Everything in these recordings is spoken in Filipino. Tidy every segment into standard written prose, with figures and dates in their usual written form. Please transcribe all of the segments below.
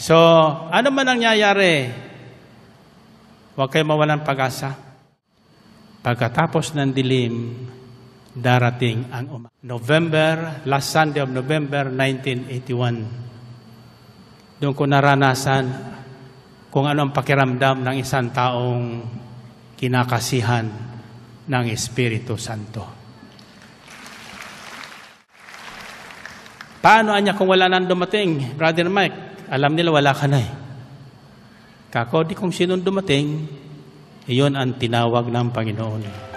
So, ano man ang nangyayari, huwag kayo mawalan pag-asa. Pagkatapos ng dilim, darating ang last Sunday of November 1981. Doon ko naranasan kung ano ang pakiramdam ng isang taong kinakasihan ng Espiritu Santo. Paano anya kung wala nang dumating, Brother Mike? Alam nila wala ka na eh. Kako, di kung sinong dumating, iyon ang tinawag ng Panginoon.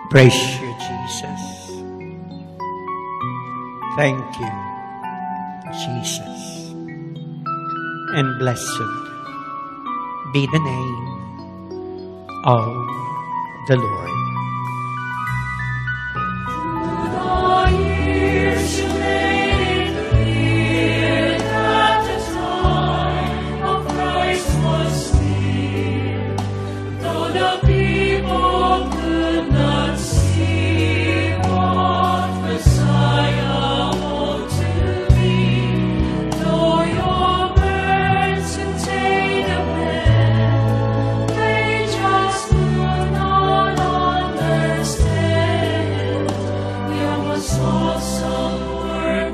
Praise you, Jesus. Thank you, Jesus. And blessed be the name of the Lord. Awesome word.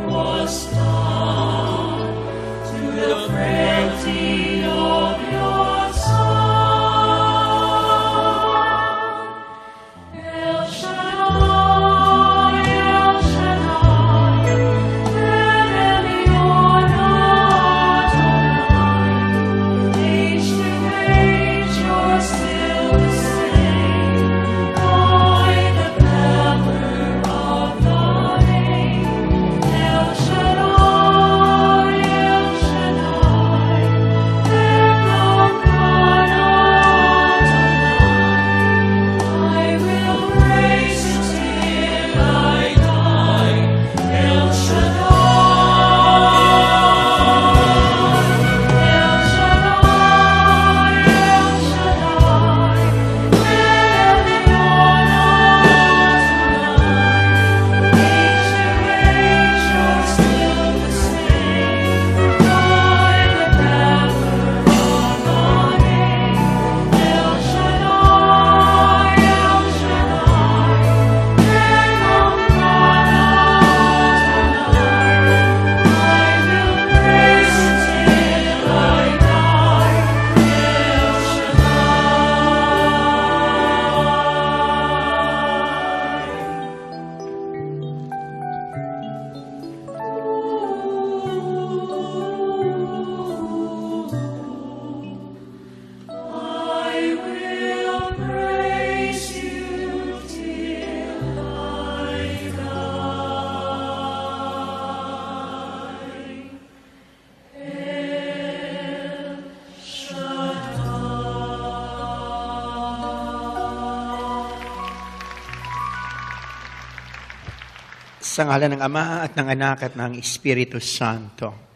Sa ngalan ng Ama at ng Anak at ng Espiritu Santo,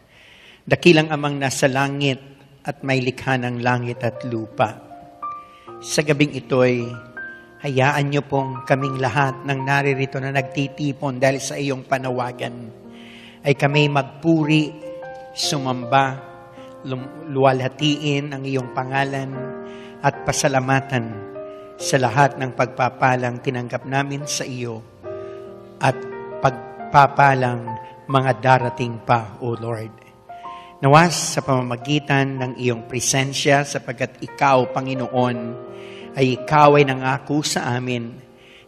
dakilang Amang nasa langit at may likha ng langit at lupa. Sa gabing ito'y hayaan niyo pong kaming lahat ng naririto na nagtitipon dahil sa iyong panawagan ay kami magpuri, sumamba, luwalhatiin ang iyong pangalan at pasalamatan sa lahat ng pagpapalang tinanggap namin sa iyo at pagpapalang mga darating pa, O Lord. Nawas sa pamamagitan ng iyong presensya sapagkat ikaw, Panginoon, ay ikaw ay nangako sa amin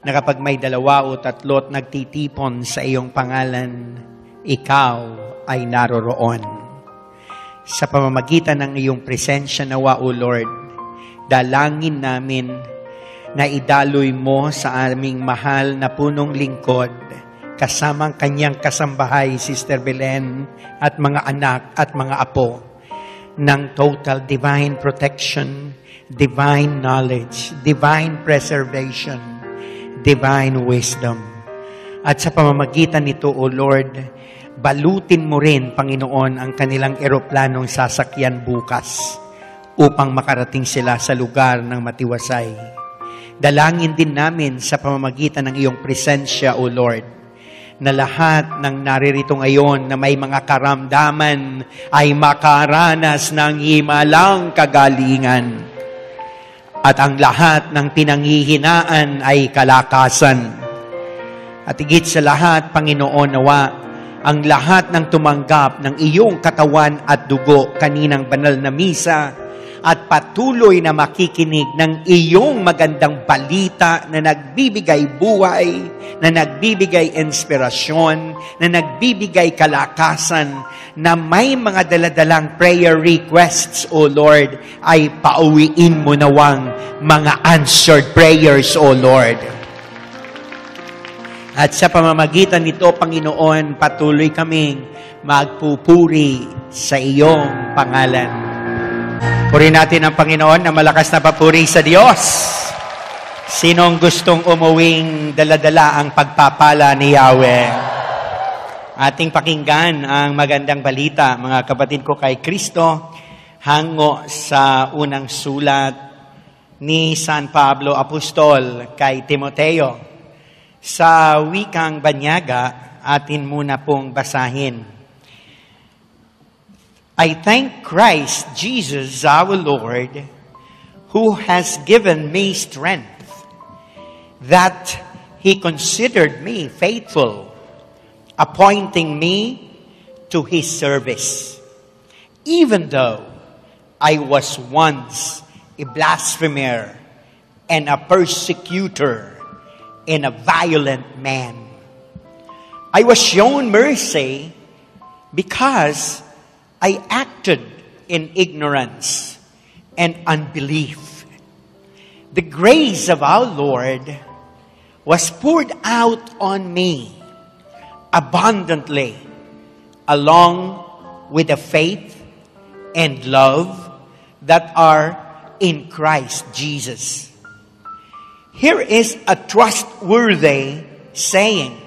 na kapag may 2 o 3 nagtitipon sa iyong pangalan, ikaw ay naroroon. Sa pamamagitan ng iyong presensya nawa, O Lord, dalangin namin na idaloy mo sa aming mahal na punong lingkod, kasamang kanyang kasambahay, Sister Belen, at mga anak at mga apo, ng total divine protection, divine knowledge, divine preservation, divine wisdom. At sa pamamagitan nito, O Lord, balutin mo rin, Panginoon, ang kanilang eroplanong sasakyan bukas upang makarating sila sa lugar ng matiwasay. Dalangin din namin sa pamamagitan ng iyong presensya, O Lord, na lahat ng naririto ngayon na may mga karamdaman ay makaranas ng himalang kagalingan. At ang lahat ng pinanghihinaan ay kalakasan. At higit sa lahat, Panginoon, nawa, ang lahat ng tumanggap ng iyong katawan at dugo kaninang banal na misa at patuloy na makikinig ng iyong magandang balita na nagbibigay buhay, na nagbibigay inspirasyon, na nagbibigay kalakasan, na may mga daladalang prayer requests, O Lord, ay pauwiin mo nawang mga answered prayers, O Lord. At sa pamamagitan nito, Panginoon, patuloy kaming magpupuri sa iyong pangalan. Purihin natin ang Panginoon na malakas na papuri sa Diyos. Sinong gustong umuwing daladala ang pagpapala ni Yahweh? Ating pakinggan ang magandang balita, mga kapatid ko kay Kristo, hango sa unang sulat ni San Pablo Apostol kay Timoteo. Sa wikang banyaga, atin muna pong basahin. I thank Christ Jesus our Lord, who has given me strength, that He considered me faithful, appointing me to His service, even though I was once a blasphemer and a persecutor and a violent man. I was shown mercy because I acted in ignorance and unbelief. The grace of our Lord was poured out on me abundantly, along with the faith and love that are in Christ Jesus. Here is a trustworthy saying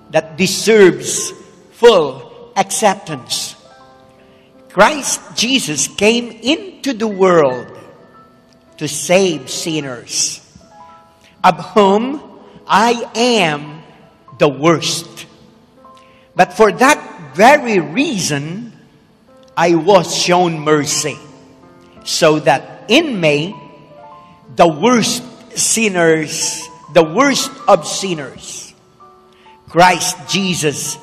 that deserves full acceptance. Christ Jesus came into the world to save sinners, of whom I am the worst. But for that very reason, I was shown mercy, so that in me, the worst of sinners, Christ Jesus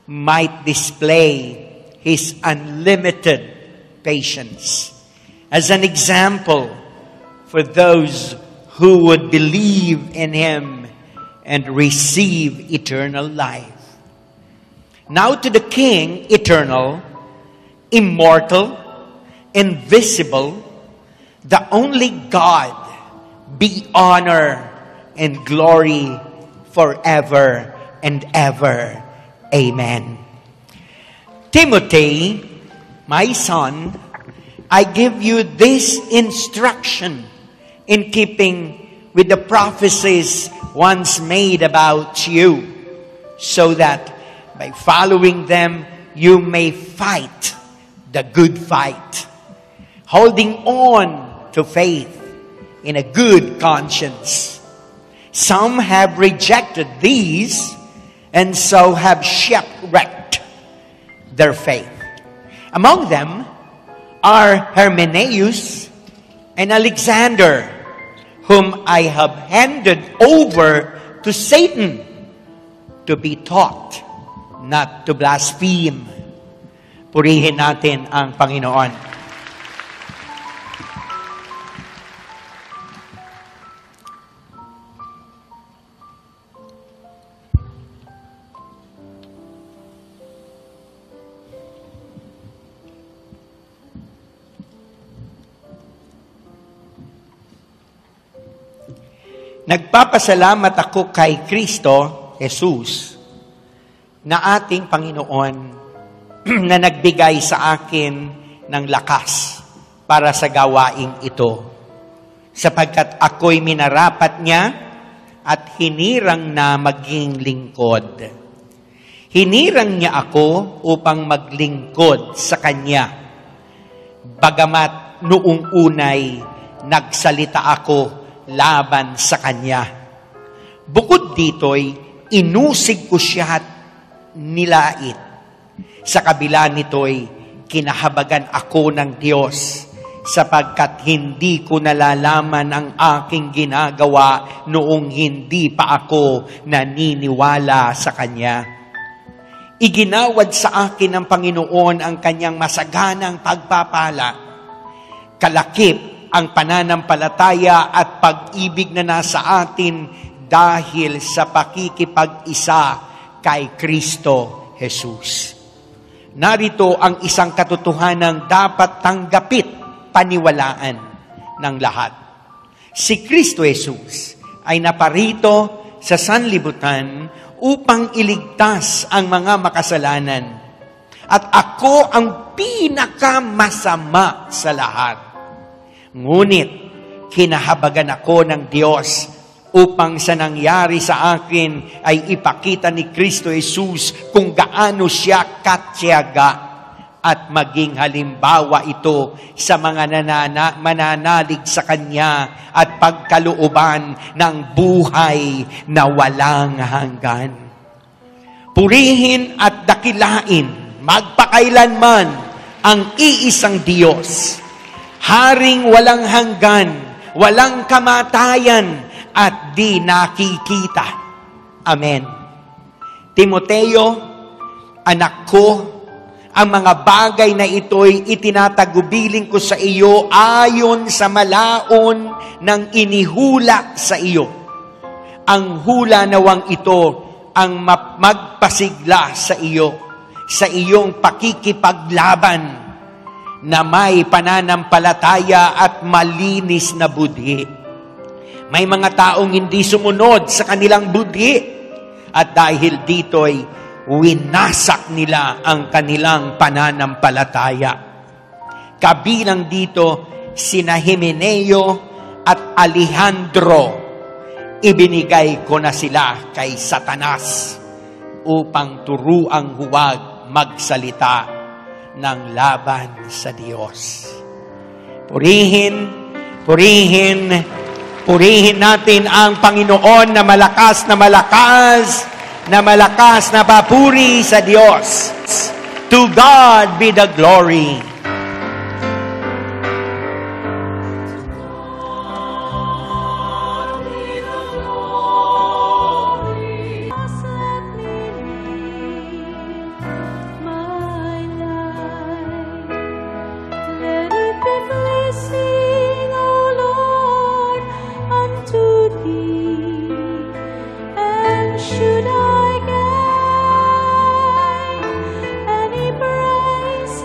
might display His unlimited patience as an example for those who would believe in Him and receive eternal life. Now to the King, eternal, immortal, invisible, the only God, be honor and glory forever and ever. Amen. Timothy, my son, I give you this instruction in keeping with the prophecies once made about you, so that by following them, you may fight the good fight, holding on to faith in a good conscience. Some have rejected these and so have shipwrecked their faith. Among them are Hymenaeus and Alexander, whom I have handed over to Satan to be taught not to blaspheme. Purihin natin ang Panginoon. Nagpapasalamat ako kay Kristo, Jesus, na ating Panginoon na nagbigay sa akin ng lakas para sa gawaing ito, sapagkat ako'y minarapat niya at hinirang na maging lingkod. Hinirang niya ako upang maglingkod sa Kanya, bagamat noong unay nagsalita ako laban sa Kanya. Bukod dito'y inusig ko siya at nilait. Sa kabila nito'y kinahabagan ako ng Diyos, sapagkat hindi ko nalalaman ang aking ginagawa noong hindi pa ako naniniwala sa Kanya. Iginawad sa akin ng Panginoon ang Kanyang masaganang pagpapala. Kalakip ang pananampalataya at pag-ibig na nasa atin dahil sa pakikipag-isa kay Kristo Jesus. Narito ang isang katotohanang dapat tanggapit, paniwalaan ng lahat. Si Kristo Jesus ay naparito sa sanlibutan upang iligtas ang mga makasalanan. At ako ang pinakamasama sa lahat. Ngunit, kinahabagan ako ng Diyos upang sa nangyari sa akin ay ipakita ni Kristo Jesus kung gaano siya katiyaga at maging halimbawa ito sa mga mananalig sa Kanya at pagkalooban ng buhay na walang hanggan. Purihin at dakilain magpakailanman ang iisang Diyos, Haring walang hanggan, walang kamatayan, at di nakikita. Amen. Timoteo, anak ko, ang mga bagay na ito'y itinatagubilin ko sa iyo ayon sa malaon ng inihula sa iyo. Ang hula nawang ito ang magpasigla sa iyo, sa iyong pakikipaglaban na may pananampalataya at malinis na budhi. May mga taong hindi sumunod sa kanilang budhi at dahil dito'y winasak nila ang kanilang pananampalataya. Kabilang dito sina Hymeneo at Alejandro. Ibinigay ko na sila kay Satanas upang turuang huwag magsalita ng laban sa Diyos. Purihin natin ang Panginoon na malakas na papuri sa Diyos. To God be the glory. Should I gain any praise?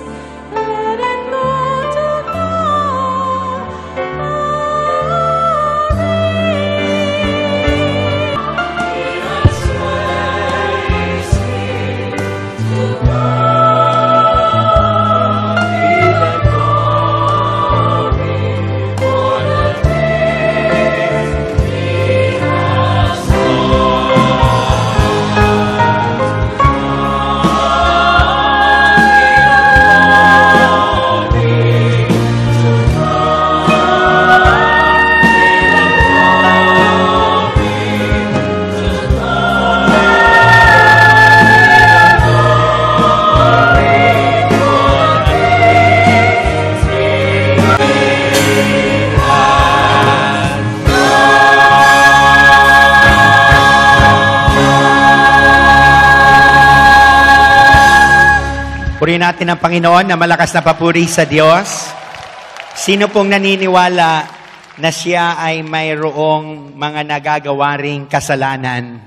Purihin natin ang Panginoon na malakas na papuri sa Diyos. Sino pong naniniwala na siya ay mayroong mga nagagawa ring kasalanan?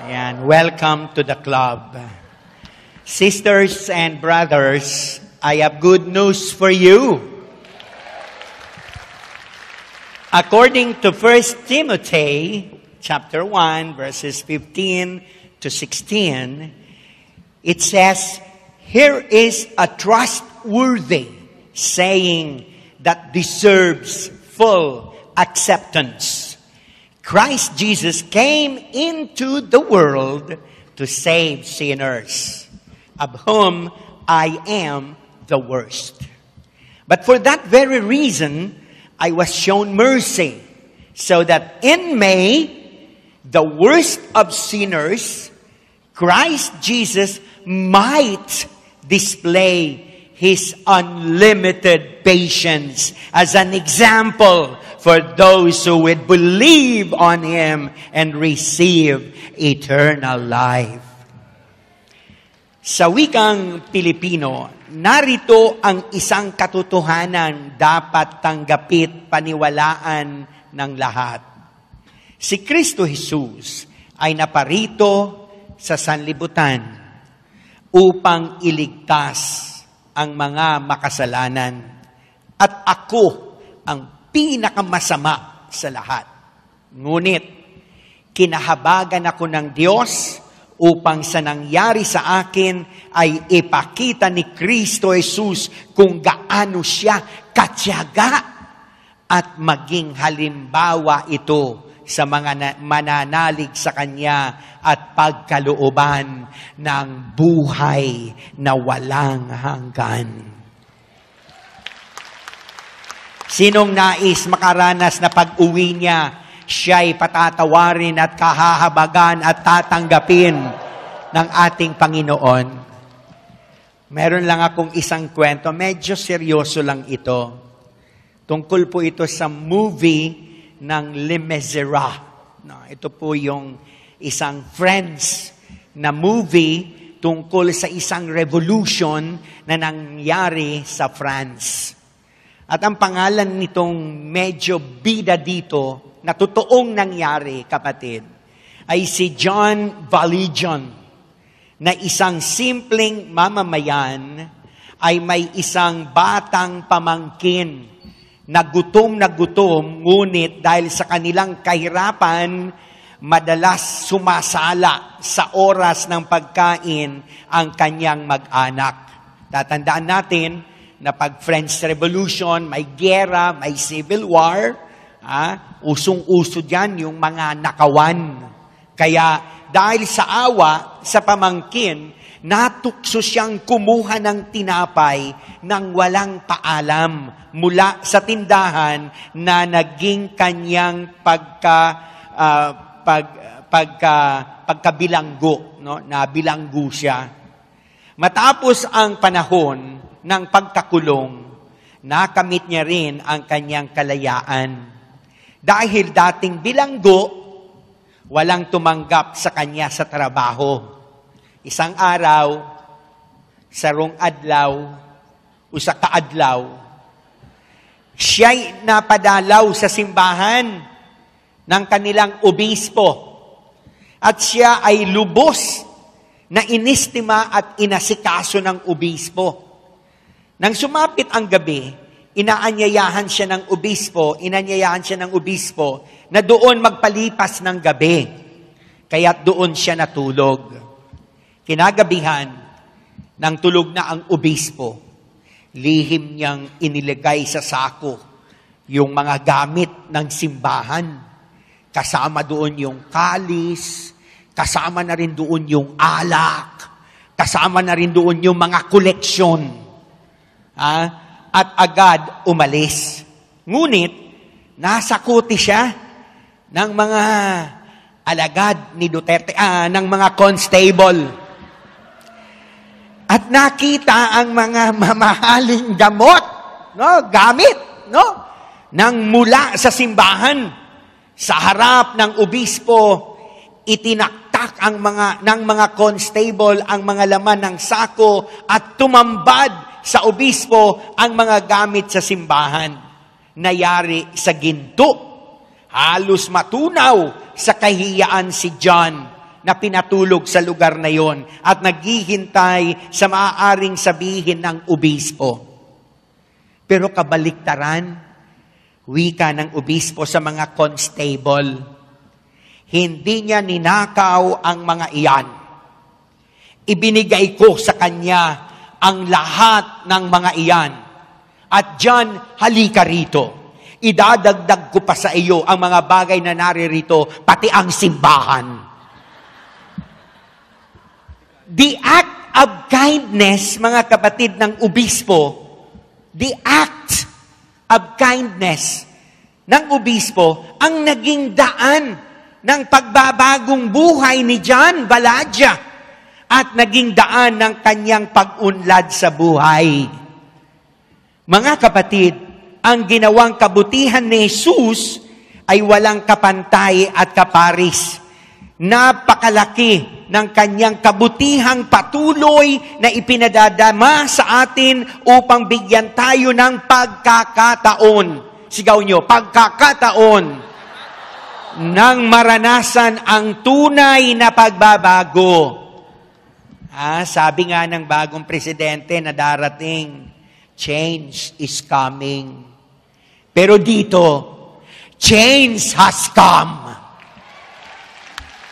Ayan, welcome to the club. Sisters and brothers, I have good news for you. According to 1 Timothy chapter 1, verses 15 to 16, it says, "Here is a trustworthy saying that deserves full acceptance. Christ Jesus came into the world to save sinners, of whom I am the worst. But for that very reason, I was shown mercy, so that in me, the worst of sinners, Christ Jesus might display His unlimited patience as an example for those who would believe on Him and receive eternal life." Sa wikang Pilipino, narito ang isang katotohanan dapat tanggapit paniwalaan ng lahat. Si Kristo Jesus ay naparito sa sanlibutan upang iligtas ang mga makasalanan. At ako ang pinakamasama sa lahat. Ngunit, kinahabagan ako ng Diyos upang sa nangyari sa akin ay ipakita ni Kristo Jesus kung gaano siya katyaga at maging halimbawa ito sa mga mananalig sa Kanya at pagkalooban ng buhay na walang hanggan. Sinong nais makaranas na pag-uwi niya, siya'y patatawarin at kahahabagan at tatanggapin ng ating Panginoon? Meron lang akong isang kwento, medyo seryoso lang ito. Tungkol po ito sa movie ng Les Miserables. No, ito po yung isang French na movie tungkol sa isang revolution na nangyari sa France. At ang pangalan nitong medyo bida dito, na totoong nangyari, kapatid, ay si Jean Valjean, na isang simpleng mamamayan ay may isang batang pamangkin na gutom, ngunit dahil sa kanilang kahirapan, madalas sumasala sa oras ng pagkain ang kanyang mag-anak. Tatandaan natin na pag French Revolution, may giyera, may civil war, usong-uso dyan yung mga nakawan. Kaya dahil sa awa sa pamangkin, natukso siyang kumuha ng tinapay nang walang paalam mula sa tindahan na naging kanyang pagkabilanggo, no? Nabilanggo siya. Matapos ang panahon ng pagkakulong, nakamit niya rin ang kanyang kalayaan. Dahil dating bilanggo, walang tumanggap sa kanya sa trabaho. Isang araw, sarong adlaw, o sa kaadlaw, siya'y napadalaw sa simbahan ng kanilang obispo. At siya ay lubos na inistima at inasikaso ng obispo. Nang sumapit ang gabi, inanyayahan siya ng obispo na doon magpalipas ng gabi. Kaya doon siya natulog. Kinagabihan, nang tulog na ang obispo, lihim niyang inilagay sa sako yung mga gamit ng simbahan. Kasama doon yung kalis, kasama na rin doon yung alak, kasama na rin doon yung mga koleksyon. At agad umalis. Ngunit, nasakuti siya ng mga alagad ni Duterte, ng mga constable. At nakita ang mga mamahaling gamit, nang mula sa simbahan. Sa harap ng obispo, itinaktak Hinagtak ng mga constable ang mga laman ng sako at tumambad sa obispo ang mga gamit sa simbahan. Nayari sa ginto. Halos matunaw sa kahiyaan si John na pinatulog sa lugar na yon at naghihintay sa maaaring sabihin ng obispo. Pero kabaliktaran, wika ng obispo sa mga constable, hindi niya ninakaw ang mga iyan. Ibinigay ko sa kanya ang lahat ng mga iyan. At John, halika rito. Idadagdag ko pa sa iyo ang mga bagay na naririto, pati ang simbahan. The act of kindness, mga kapatid ng obispo, the act of kindness ng obispo ang naging daan ng pagbabagong buhay ni John Baladja at naging daan ng kanyang pag-unlad sa buhay. Mga kapatid, ang ginawang kabutihan ni Jesus ay walang kapantay at kaparis. Napakalaki ng kanyang kabutihang patuloy na ipinadadama sa atin upang bigyan tayo ng pagkakataon. Sigaw nyo, pagkakataon nang maranasan ang tunay na pagbabago. Sabi nga ng bagong presidente na darating, change is coming. Pero dito, change has come.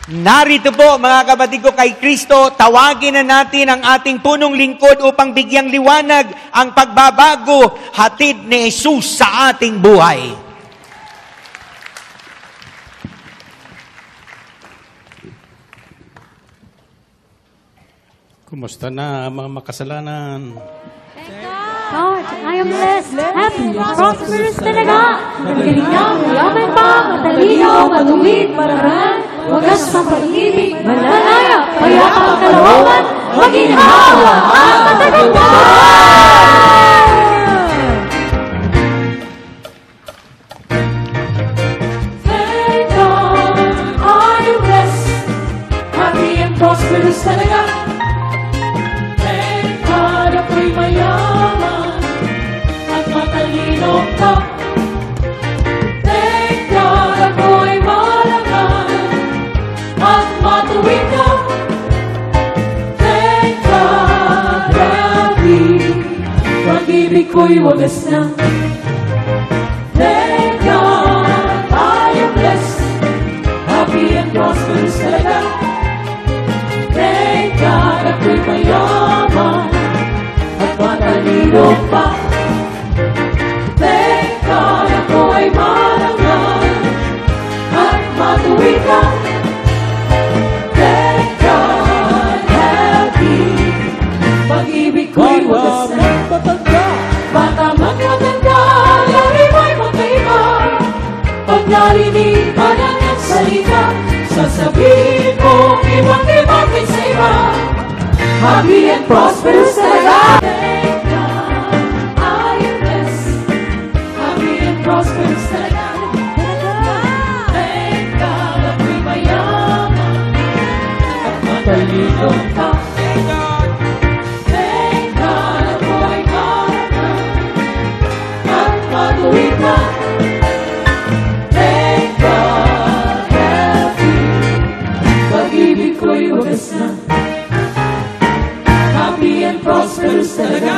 Narito po, mga kapatid ko kay Kristo, tawagin na natin ang ating punong lingkod upang bigyang liwanag ang pagbabago hatid ni Jesus sa ating buhay. Kumusta na mga makasalanan? God, I am blessed, happy, prosperous talaga. Magaling niya, mayaman pa, matalino, matuwid, marangal, wagas ng pag-ibig, malalaya, payapa ang kalooban, maginhawa ang matagumpay. Thank God, I am blessed, happy and prosperous talaga. Thank God, ako'y mayaman at matalino ka. Thank God, ako'y marangal at matuwid ka. Thank God, happy, pag-ibig ko'y wagas na. Thank God, I am blessed, happy and prosperous talaga. Thank God, ako'y mayaman at matalino pa. Thank God, ako'y marangal at matuwid ka. Thank God, happy, pag-ibig ko'y wagas na. Bata magkatanda, lari mo'y magkaiba. Pag narinig ka ng iyong salita, sasabihin mo, ibang-ibang sa iba. Happy and prosperous talaga. Thank God, I am blessed. Happy and prosperous talaga. Thank God, ako'y mayaman at matalino ka. Thank God, ako'y marangal at matuwid ka. Thank God, happy, pag-ibig ko'y wagas na. Happy and prosperous talaga.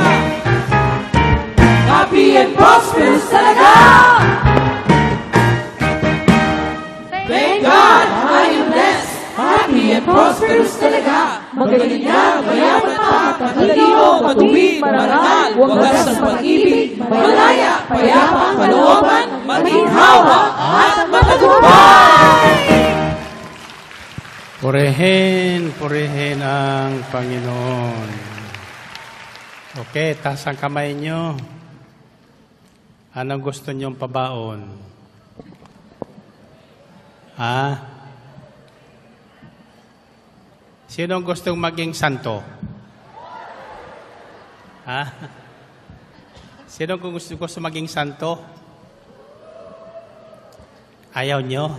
Happy and prosperous talaga. Thank God, I am blessed. Happy and prosperous talaga. Magaling niya, mayaman pa, matalino, matuwid, marangal, wagas ng pag-ibig, malaya, payapa ang kalooban, maginhawa at matagumpay. Purihin ang Panginoon. Okay, taas ang kamay nyo. Anong gusto nyong pabaon? Sinong gustong maging santo? Sinong gusto maging santo? Ayaw nyo?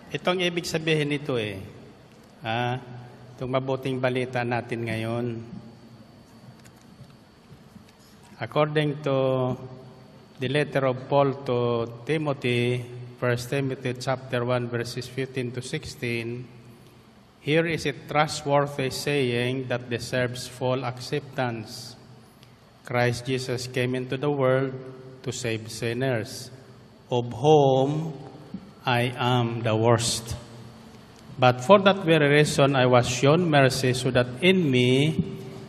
Itong ibig sabihin nito itong mabuting balita natin ngayon. According to the letter of Paul to Timothy, 1 Timothy chapter 1 verses 15 to 16, here is a trustworthy saying that deserves full acceptance. Christ Jesus came into the world to save sinners, of whom I am the worst. But for that very reason I was shown mercy, so that in me,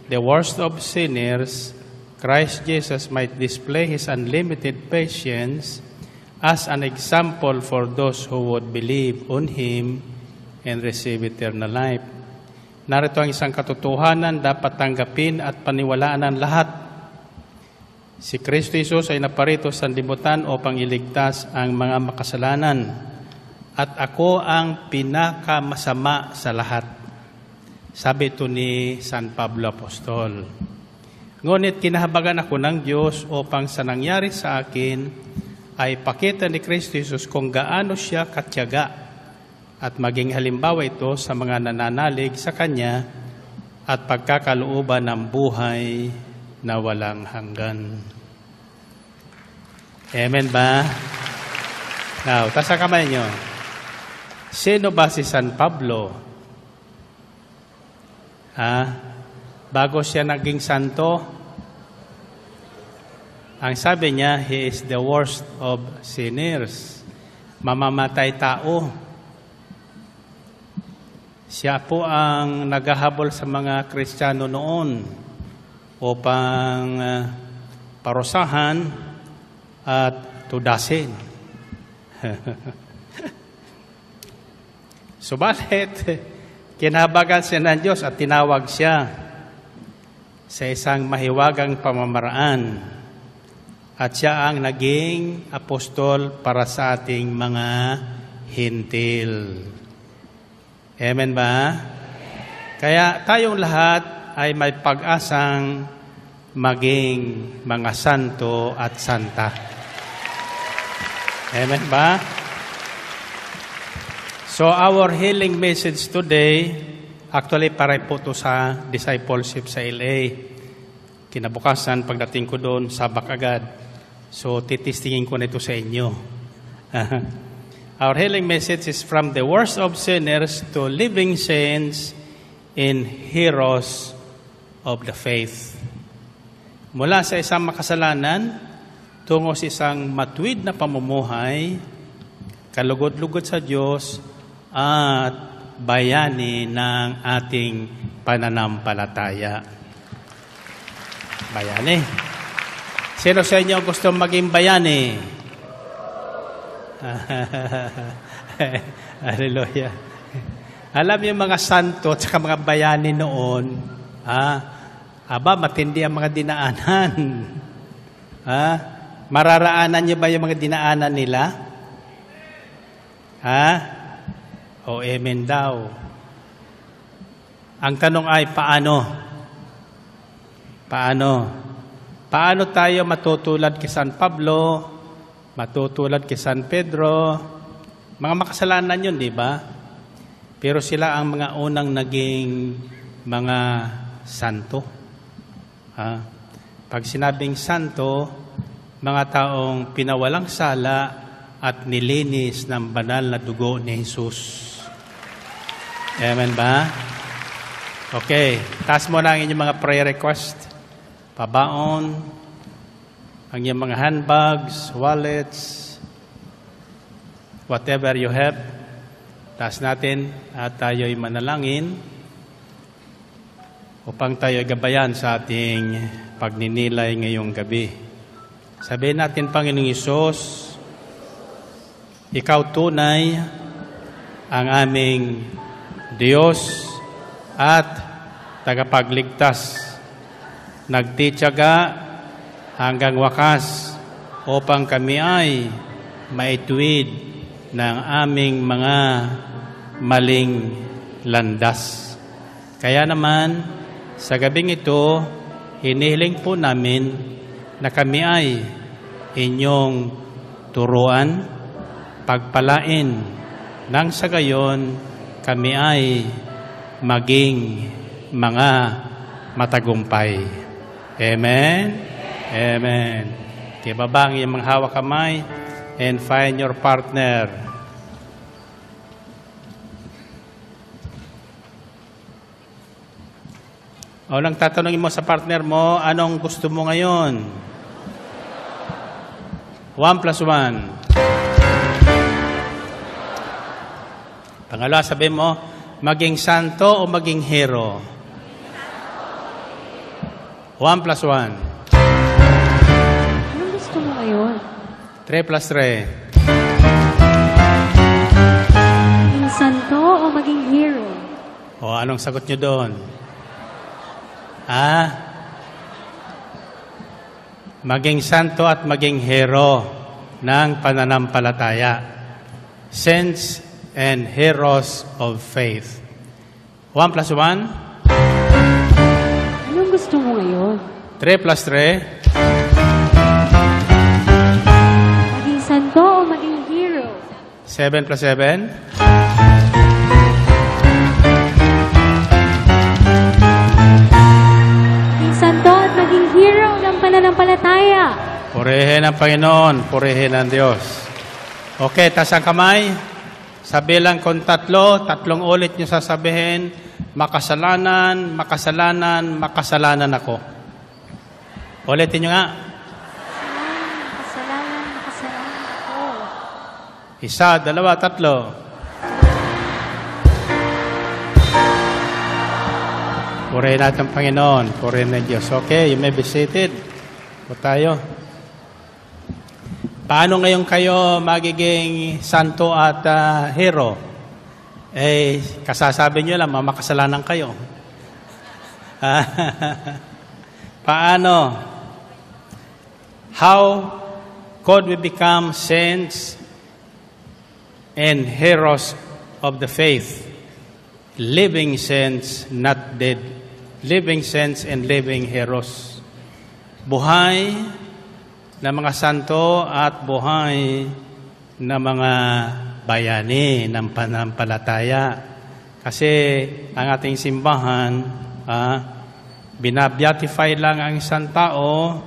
the worst of sinners, Christ Jesus might display His unlimited patience as an example for those who would believe on Him and receive eternal life. Narito ang isang katotohanan dapat tanggapin at paniwalaan ng lahat. Si Kristo Jesus ay naparito sa sanlibutan upang iligtas ang mga makasalanan. At ako ang pinakamasama sa lahat. Sabi ito ni San Pablo Apostol. Ngunit kinahabagan ako ng Diyos upang sa nangyari sa akin ay pakita ni Kristo Jesus kung gaano siya katyaga at maging halimbawa ito sa mga nananalig sa Kanya at pagkakalooban ng buhay na walang hanggan. Amen ba? Now, taas ang kamay nyo. Sino ba si San Pablo? Bago siya naging santo, ang sabi niya, he is the worst of sinners. Mamamatay tao. Siya po ang naghahabol sa mga Kristiyano noon upang parusahan at tudasin. Subalit, kinahabagan siya ng Diyos at tinawag siya sa isang mahiwagang pamamaraan. At siya ang naging apostol para sa ating mga hintil. Amen ba? Kaya tayong lahat ay may pag-asang maging mga santo at santa. Amen ba? So our healing message today, actually pare po ito sa discipleship sa LA. Kinabukasan, pagdating ko doon, sabak agad. So titistingin ko na ito sa inyo. Our healing message is from the worst of sinners to living saints and heroes of the faith. Mula sa isang makasalanan, tungo sa isang matuwid na pamumuhay, kalugod-lugod sa Diyos, at bayani ng ating pananampalataya. Bayani. Sino sa inyo gusto maging bayani? Hallelujah. Alam niyo mga santo at saka mga bayani noon, matindi ang mga dinaanan. Mararaanan niyo ba yung mga dinaanan nila? O amen daw. Ang tanong ay paano? Paano tayo matutulad kay San Pablo, matutulad kay San Pedro? Mga makasalanan yun, di ba? Pero sila ang mga unang naging mga santo. Pag sinabing santo, mga taong pinawalang sala at nilinis ng banal na dugo ni Jesus. Amen ba? Okay. Taas mo na ang inyong mga prayer request. Pabaon. Ang inyong mga handbags, wallets, whatever you have. Taas natin at tayo'y manalangin upang tayo gabayan sa ating pagninilay ngayong gabi. Sabihin natin, Panginoong Hesus, Ikaw tunay ang aming Diyos at tagapagligtas. Nagtitiyaga hanggang wakas upang kami ay maituwid ng aming mga maling landas. Kaya naman, sa gabing ito, hinihiling po namin na kami ay inyong turuan, pagpalain, nang sa gayon kami ay maging mga matagumpay. Amen? Amen. Okay, baba ang iyong mga hawak kamay and find your partner. O lang tatanungin mo sa partner mo, anong gusto mo ngayon? 1 plus 1. Pangalawa, sabihin mo, maging santo o maging hero? 1 plus 1. Anong gusto mo ngayon? 3 plus 3. Maging santo o maging hero? O anong sagot nyo doon? Maging santo at maging hero ng pananampalataya. Saints and heroes of faith. 1 plus 1. Anong gusto mo ngayon? 3 plus 3. Maging santo o maging hero? 7 plus 7. Maging santo at maging hero ng pananampalataya. Purihin ang Panginoon, purihin ang Diyos. Okay, taas ang kamay. Sa bilang kung 3 ulit nyo sasabihin, makasalanan, makasalanan, makasalanan ako. Ulitin nyo nga. Makasalanan, makasalanan ako. 1, 2, 3. Purihin natin ang Panginoon, purihin ng Diyos. Okay, you may be seated. O tayo. Paano ngayon kayo magiging santo at hero? Kasasabi nyo lang, mamakasalanan kayo. Paano? How could we become saints and heroes of the faith? Living saints, not dead. Living saints and living heroes. Buhay na mga santo at buhay na mga bayani ng pananampalataya. Kasi ang ating simbahan, binabeatify lang ang isang tao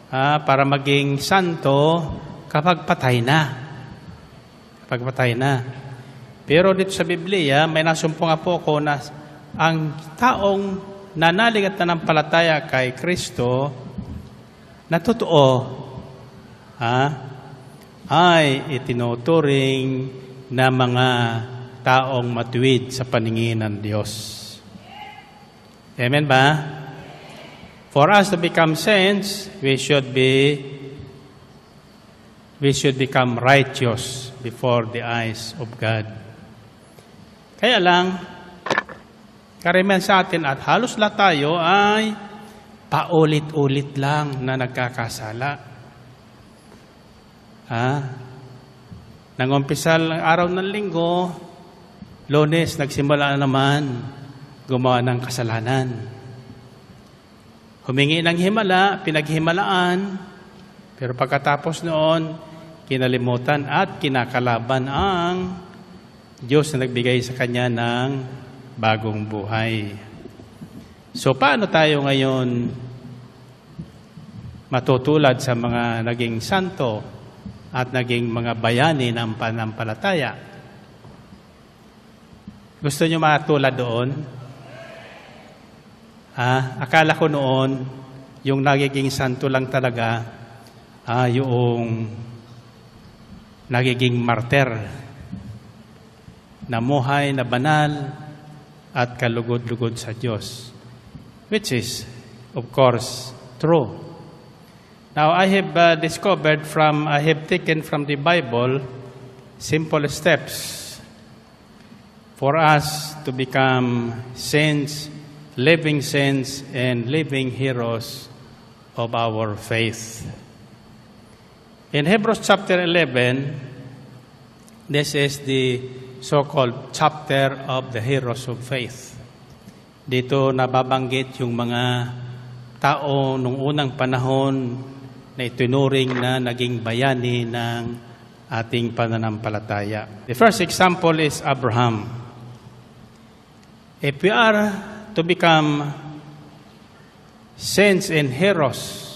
para maging santo kapag patay na. Kapag patay na. Pero dito sa Biblia, may nasumpong po ako na ang taong nanalig at nanampalataya kay Kristo na totoo, ay itinuturing na mga taong matuwid sa paningin ng Diyos. Amen ba? For us to become saints, we should become righteous before the eyes of God. Kaya lang, karamihan sa atin at halos lahat tayo ay paulit-ulit lang na nagkakasala. Nangumpisal ang araw ng linggo, Lunes, nagsimula na naman gumawa ng kasalanan. Humingi ng himala, pinaghimalaan, pero pagkatapos noon, kinalimutan at kinakalaban ang Diyos na nagbigay sa kanya ng bagong buhay. So, paano tayo ngayon matutulad sa mga naging santo at naging mga bayani ng pananampalataya? Gusto nyo matulad doon? Akala ko noon, yung nagiging santo lang talaga, yung nagiging martir, namuhay na banal at kalugod-lugod sa Diyos. Which is, of course, true. Now, I have taken from the Bible simple steps for us to become saints, living saints, and living heroes of our faith. In Hebrews chapter 11, this is the so-called chapter of the heroes of faith. Dito nababanggit yung mga tao nung unang panahon na itinuring na naging bayani ng ating pananampalataya. The first example is Abraham. If we are to become saints and heroes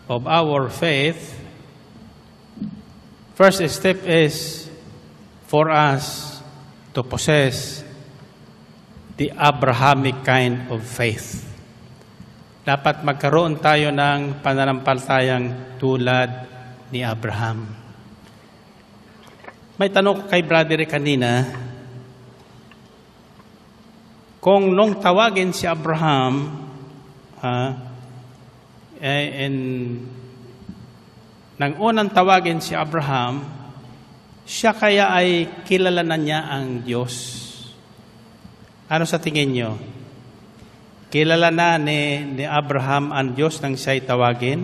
of our faith, first step is for us to possess the Abrahamic kind of faith. Dapat magkaroon tayo ng pananampalatayang tulad ni Abraham. May tanong ko kay brother kanina, kung nung tawagin si Abraham, nang unang tawagin si Abraham, siya kaya ay kilala na niya ang Diyos. Ano sa tingin niyo? Kilala na ni Abraham ang Diyos nang siya'y tawagin?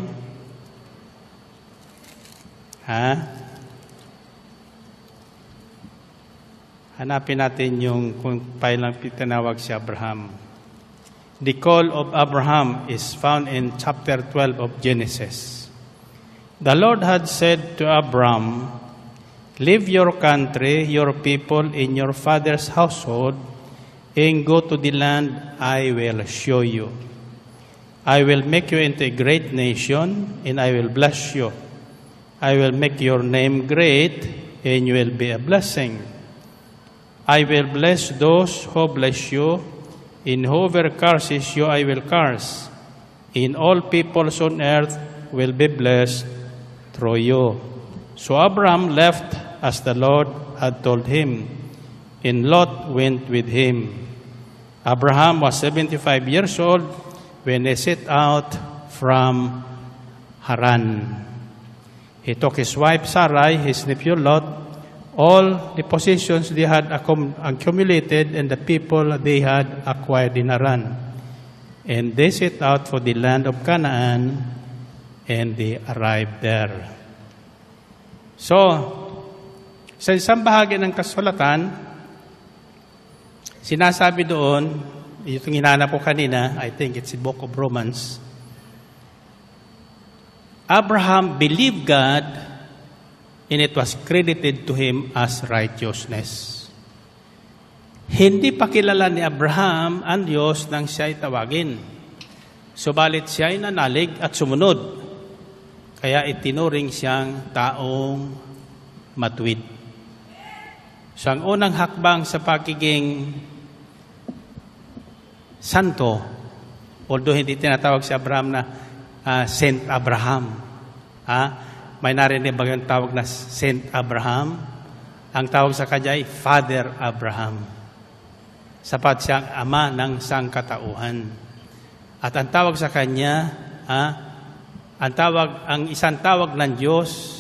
Hanapin natin yung kung paano tinawag si Abraham. The call of Abraham is found in chapter 12 of Genesis. The Lord had said to Abraham, "Leave your country, your people, in your father's household, and go to the land I will show you. I will make you into a great nation, and I will bless you. I will make your name great, and you will be a blessing. I will bless those who bless you, and whoever curses you I will curse. And all peoples on earth will be blessed through you." So Abraham left as the Lord had told him, and Lot went with him. Abraham was 75 years old when he set out from Haran. He took his wife Sarai, his nephew Lot, all the possessions they had accumulated, and the people they had acquired in Haran. And they set out for the land of Canaan, and they arrived there. So, sa isang bahagi ng kasulatan, sinasabi doon, itong hinanap ko kanina, I think it's the book of Romans, Abraham believed God, and it was credited to him as righteousness. Hindi pa kilala ni Abraham ang Diyos nang siya'y tawagin. Subalit siya'y nanalig at sumunod. Kaya itinuring siyang taong matuwid. So ang unang hakbang sa pagiging santo, although hindi tinatawag si Abraham na Saint Abraham. May narinig ba yung tawag na Saint Abraham? Ang tawag sa kanya ay Father Abraham. Sapat siyang ama ng sangkatauhan. At ang tawag sa kanya, ang isang tawag ng Diyos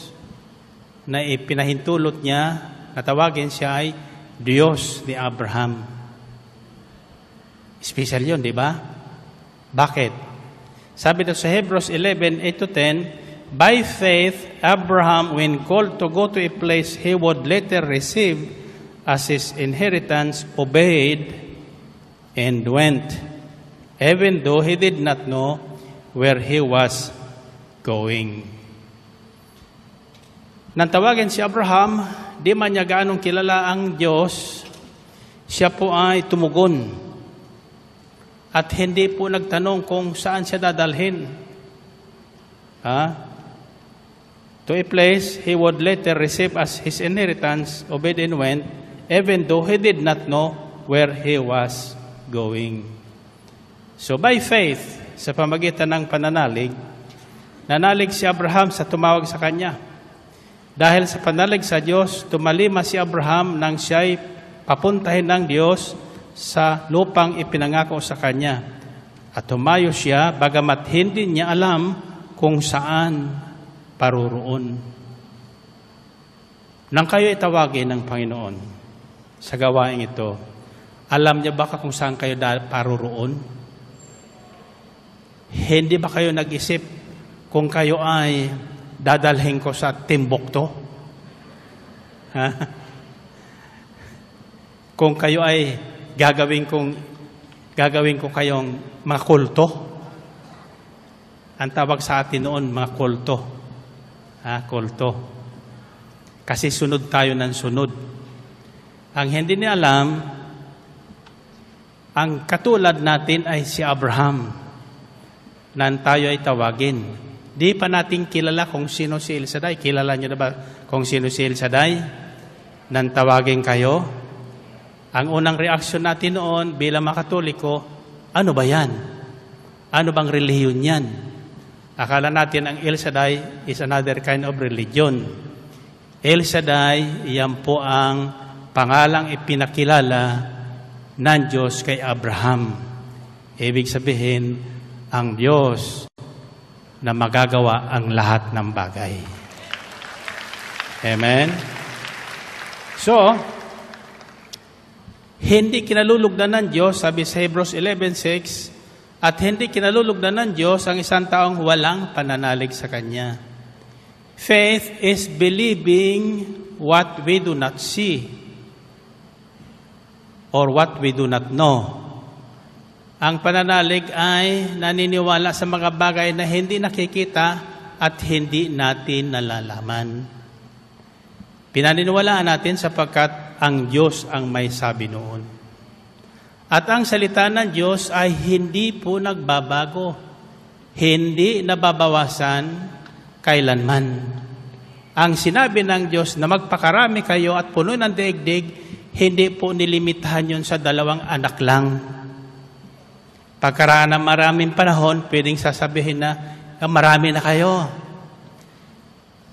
na ipinahintulot niya, natawagin siya ay Diyos ni Abraham. Special yun, di ba? Bakit? Sabi na sa Hebrews 11:8-10, by faith, Abraham, when called to go to a place he would later receive as his inheritance, obeyed and went, even though he did not know where he was going. Nang tawagin si Abraham, di man niya gaanong kilala ang Diyos, siya po ay tumugon. At hindi po nagtanong kung saan siya dadalhin. To a place he would later receive as his inheritance, obeyed and went, even though he did not know where he was going. So by faith, sa pamagitan ng pananalig, nanalig si Abraham sa tumawag sa kanya. Dahil sa panalig sa Diyos, tumalima si Abraham nang siya'y papuntahin ng Diyos sa lupang ipinangako sa kanya. At tumayo siya, bagamat hindi niya alam kung saan paroroon. Nang kayo itawagin ng Panginoon sa gawain ito, alam niya ba kung saan kayo paroroon? Hindi ba kayo nag-isip kung kayo ay dadalhin ko sa Timbuktu? Kung kayo ay gagawin ko kayong mga kulto. Ang tawag sa atin noon, mga kulto. Kulto. Kasi sunod tayo ng sunod. Ang hindi niya alam, ang katulad natin ay si Abraham, na tayo ay tawagin. Di pa natin kilala kung sino si El Shaddai. Kilala niyo na ba kung sino si El Shaddai? Nang tawagin kayo? Ang unang reaksyon natin noon bilang mga Katoliko, ano ba yan? Ano bang relihiyon yan? Akala natin ang El Shaddai is another kind of religion. El Shaddai, yan po ang pangalang ipinakilala ng Diyos kay Abraham. Ibig sabihin, ang Diyos na magagawa ang lahat ng bagay. Amen? So, hindi kinalulugdan ng Diyos, sabi sa Hebrews 11:6, at hindi kinalulugdan ng Diyos ang isang taong walang pananalig sa Kanya. Faith is believing what we do not see or what we do not know. Ang pananalig ay naniniwala sa mga bagay na hindi nakikita at hindi natin nalalaman. Pinaniniwalaan natin sapagkat ang Diyos ang may sabi noon. At ang salita ng Diyos ay hindi po nagbabago, hindi nababawasan kailanman. Ang sinabi ng Diyos na magpakarami kayo at punuin ang daigdig, hindi po nilimitahan yun sa 2 anak lang. Pagkaraan ng maraming panahon, pwedeng sasabihin na, marami na kayo.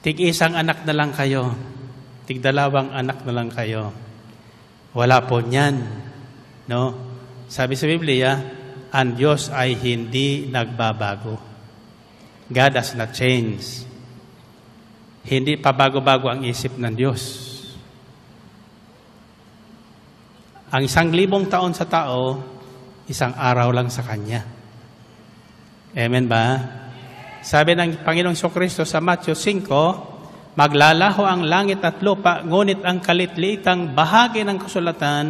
Tig-isang anak na lang kayo. Tig-2 anak na lang kayo. Wala po niyan. No? Sabi sa Biblia, ang Diyos ay hindi nagbabago. God has not changed. Hindi pa bago-bago ang isip ng Diyos. Ang 1,000 taon sa tao, 1 araw lang sa Kanya. Amen ba? Sabi ng Panginoong Jesucristo sa Matthew 5, maglalaho ang langit at lupa, ngunit ang kalitliitang bahagi ng kasulatan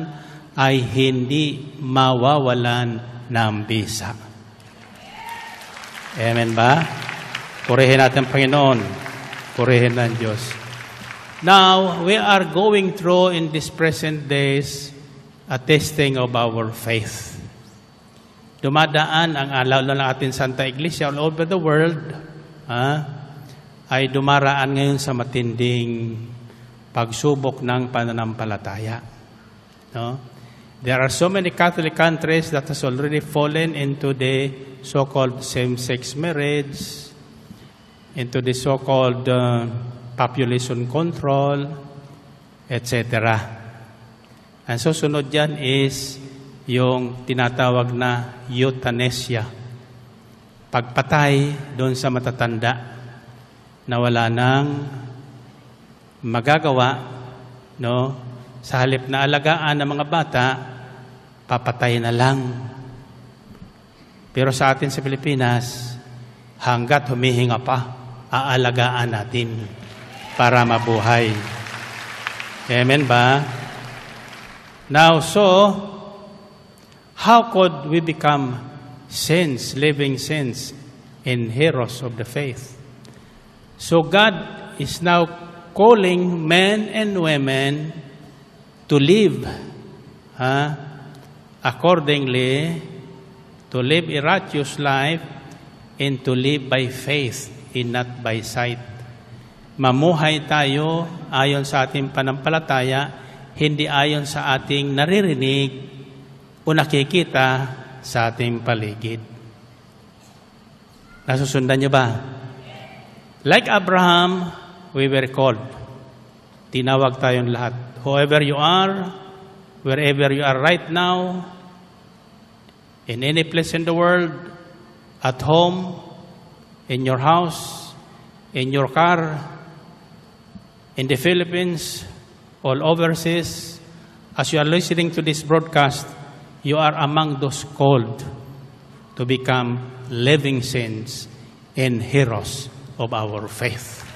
ay hindi mawawalan ng bisa. Amen ba? Purihin natin Panginoon. Purihin ng Diyos. Now, we are going through in these present days a testing of our faith. Dumadaan ang alaw na ating Santa Iglesia all over the world, ay dumaraan ngayon sa matinding pagsubok ng pananampalataya. No? There are so many Catholic countries that has already fallen into the so-called same-sex marriage, into the so-called population control, etc. Ang susunod dyan is yung tinatawag na euthanasia. Pagpatay doon sa matatanda na wala nang magagawa, no? Sa halip na alagaan ng mga bata, papatay na lang. Pero sa atin sa Pilipinas, hanggat humihinga pa, aalagaan natin para mabuhay. Amen ba? Now, so, how could we become saints, living saints, and heroes of the faith? So God is now calling men and women to live accordingly, to live a righteous life, and to live by faith and not by sight. Mamuhay tayo ayon sa ating panampalataya, hindi ayon sa ating naririnig o nakikita sa ating paligid. Nasusundan niyo ba? Like Abraham, we were called. Tinawag tayong lahat. Whoever you are, wherever you are right now, in any place in the world, at home, in your house, in your car, in the Philippines, all overseas, as you are listening to this broadcast, you are among those called to become living saints and heroes of our faith.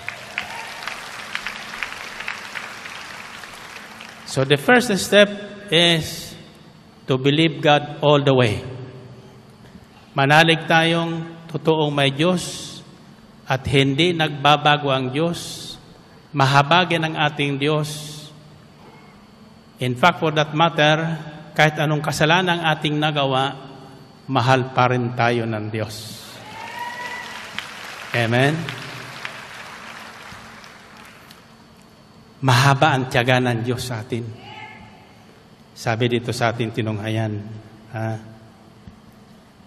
So the first step is to believe God all the way. Manalig tayong totoong may Diyos at hindi nagbabago ang Diyos Mahabagin ang ating Diyos. In fact, for that matter, kahit anong kasalanan ang ating nagawa, mahal pa rin tayo ng Diyos. Amen? Mahaba ang tiyaga ng Diyos sa atin. Sabi dito sa ating tinunghayan.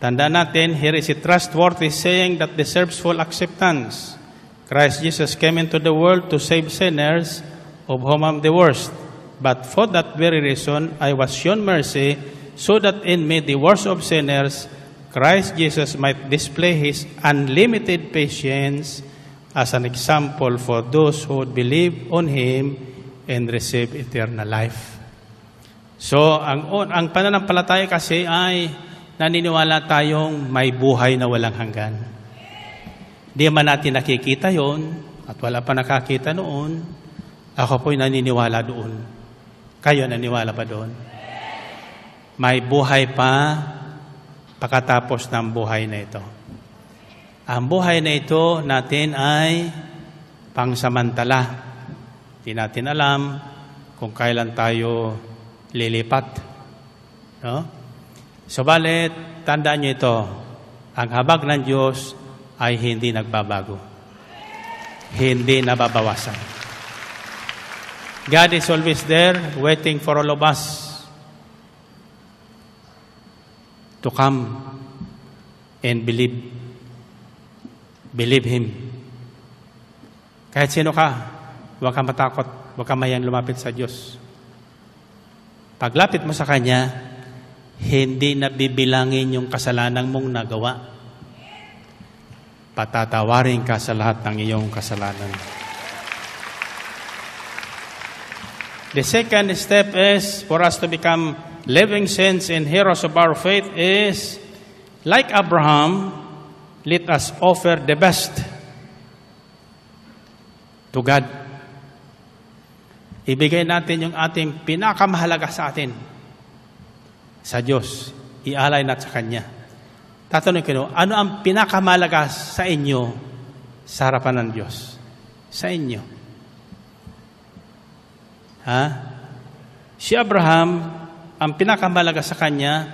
Tandaan natin, here is a trustworthy saying that deserves full acceptance. Christ Jesus came into the world to save sinners, of whom I'm the worst. But for that very reason, I was shown mercy, so that in me, the worst of sinners, Christ Jesus might display His unlimited patience as an example for those who would believe on Him and receive eternal life. So, ang pananampalataya kasi ay naniniwala tayong may buhay na walang hanggan. Di man natin nakikita yon at wala pa nakakita noon, ako po'y naniniwala doon. Kayo naniniwala pa doon? May buhay pa pagkatapos ng buhay na ito. Ang buhay na ito natin ay pangsamantala. Di natin alam kung kailan tayo lilipat. No? Subalit, tandaan nyo ito, ang habag ng Diyos ay hindi nagbabago. Hindi nababawasan. God is always there, waiting for all of us to come and believe. Believe Him. Kahit sino ka, huwag kang matakot, huwag kang mayang lumapit sa Diyos. Paglapit mo sa Kanya, hindi na bibilangin yung kasalanan mong nagawa. Patatawarin ka sa lahat ng iyong kasalanan. The second step is for us to become living saints and heroes of our faith is, like Abraham, let us offer the best to God. Ibigay natin yung ating pinakamahalaga sa atin sa Diyos. Ialay natin sa Kanya. Tatanungin ko, ano ang pinakamahalaga sa inyo sa harapan ng Diyos? Sa inyo. Si Abraham, ang pinakamahalaga sa kanya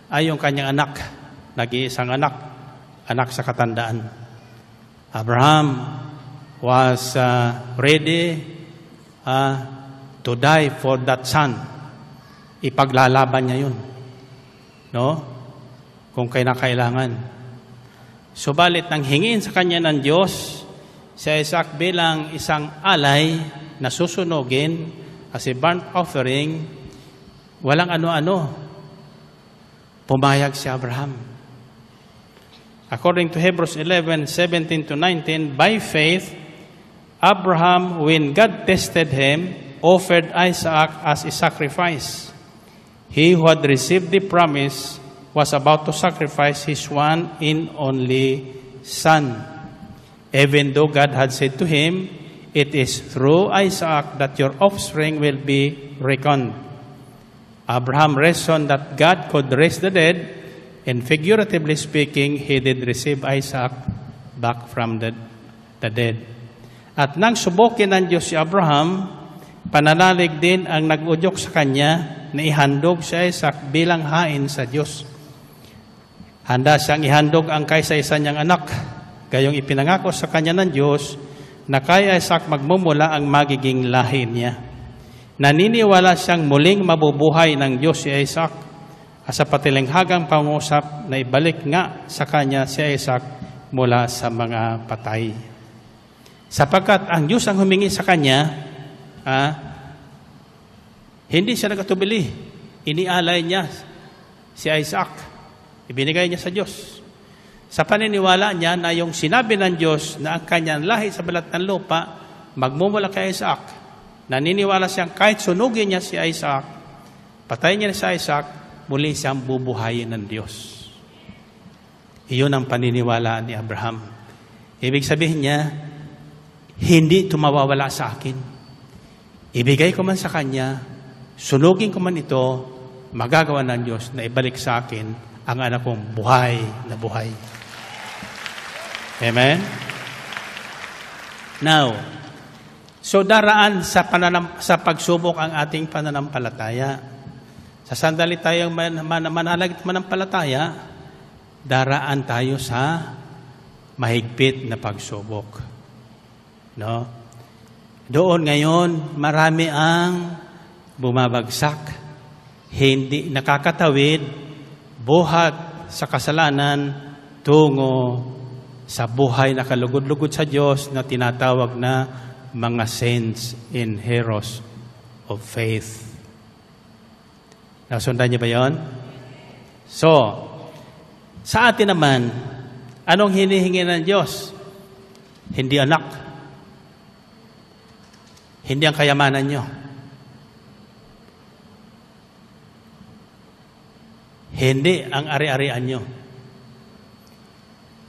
ay yung kanyang anak. Nag-iisang anak sa katandaan. Abraham was ready to die for that son. Ipaglalaban niya yun. No? Kung kailangan. Subalit nang hingin sa kanya ng Diyos, si Isaac bilang isang alay na susunugin as a burnt offering, walang ano-ano. Pumayag si Abraham. According to Hebrews 11:17-19, by faith, Abraham, when God tested him, offered Isaac as a sacrifice. He who had received the promise was about to sacrifice his one and only son. Even though God had said to him, "It is through Isaac that your offspring will be reckoned." Abraham reasoned that God could raise the dead, and figuratively speaking, he did receive Isaac back from the dead. At nang subukin ng Diyos si Abraham, pananalig din ang nag-udyok sa kanya na ihandog si Isaac bilang hain sa Diyos. Handa siyang ihandog ang kaysa-isa niyang anak, gayong ipinangako sa kanya ng Diyos na kay Isaac magmumula ang magiging lahi niya. Naniniwala siyang muling mabubuhay ng Diyos si Isaac, sa patilinghagang pangusap na ibalik nga sa kanya si Isaac mula sa mga patay. Sapagkat ang Diyos ang humingi sa kanya, hindi siya nagatubili. Inialay niya si Isaac. Ibinigay niya sa Diyos. Sa paniniwala niya na yung sinabi ng Diyos na ang kanyang lahi sa balat ng lupa, magmumula kay Isaac. Naniniwala siyang kahit sunugin niya si Isaac, patayin niya si Isaac, muli siyang bubuhayin ng Diyos. Iyon ang paniniwala ni Abraham. Ibig sabihin niya, hindi ito mawawala sa akin. Ibigay ko man sa Kanya, sunugin ko man ito, magagawa ng Diyos na ibalik sa akin ang anak kong buhay na buhay. Amen? Now, So daraan sa pagsubok ang ating pananampalataya. Sa sandali tayong manampalataya, daraan tayo sa mahigpit na pagsubok. No? Doon ngayon, marami ang bumabagsak, hindi nakakatawid, buhat sa kasalanan, tungo sa buhay na kalugod-lugod sa Diyos na tinatawag na mga saints and heroes of faith. Nasundan niyo ba yon? So, sa atin naman, anong hinihingi ng Diyos? Hindi anak. Hindi ang kayamanan nyo. Hindi ang ari-arian nyo.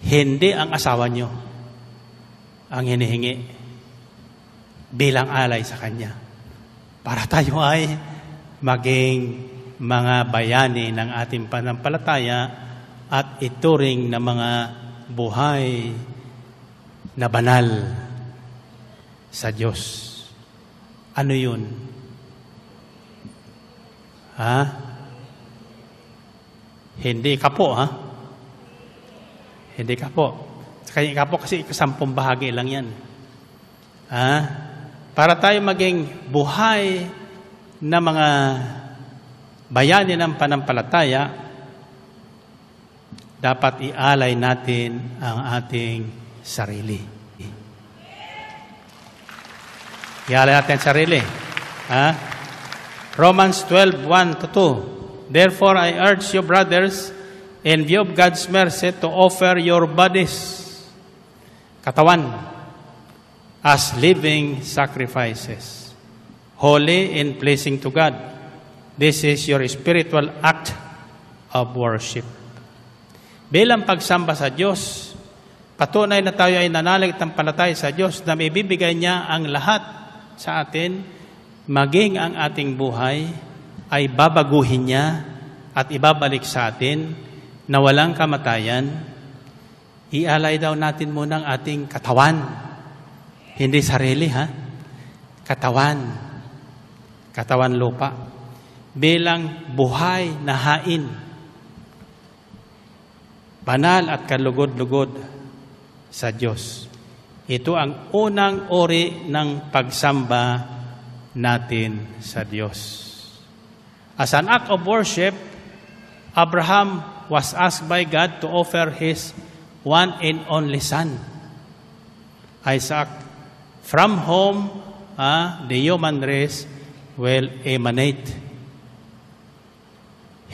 Hindi ang asawa nyo ang hinihingi bilang alay sa Kanya. Para tayo ay maging mga bayani ng ating pananampalataya at ituring na mga buhay na banal sa Diyos. Ano yun? Ha? Hindi ka po, ha? Hindi ka po. Kaya ka po kasi 10 bahagi lang yan. Ha? Para tayo maging buhay na mga bayani ng panampalataya, dapat ialay natin ang ating sarili. Ialay natin ang sarili. Ha? Romans 12:1-2. Therefore, I urge you, brothers, in view of God's mercy, to offer your bodies, katawan, as living sacrifices, holy and pleasing to God. This is your spiritual act of worship. Bilang pagsamba sa Diyos, patunay na tayo ay nananampalataya sa Diyos na may bibigay niya ang lahat sa atin, maging ang ating buhay ay babaguhin niya at ibabalik sa atin na walang kamatayan. Ialay daw natin muna ang ating katawan. Hindi sarili, ha? Katawan. Katawan lupa. Bilang buhay na hain. Banal at kalugod-lugod sa Diyos. Ito ang unang uri ng pagsamba natin sa Diyos. As an act of worship, Abraham was asked by God to offer his one and only son, Isaac. From whom the human race will emanate.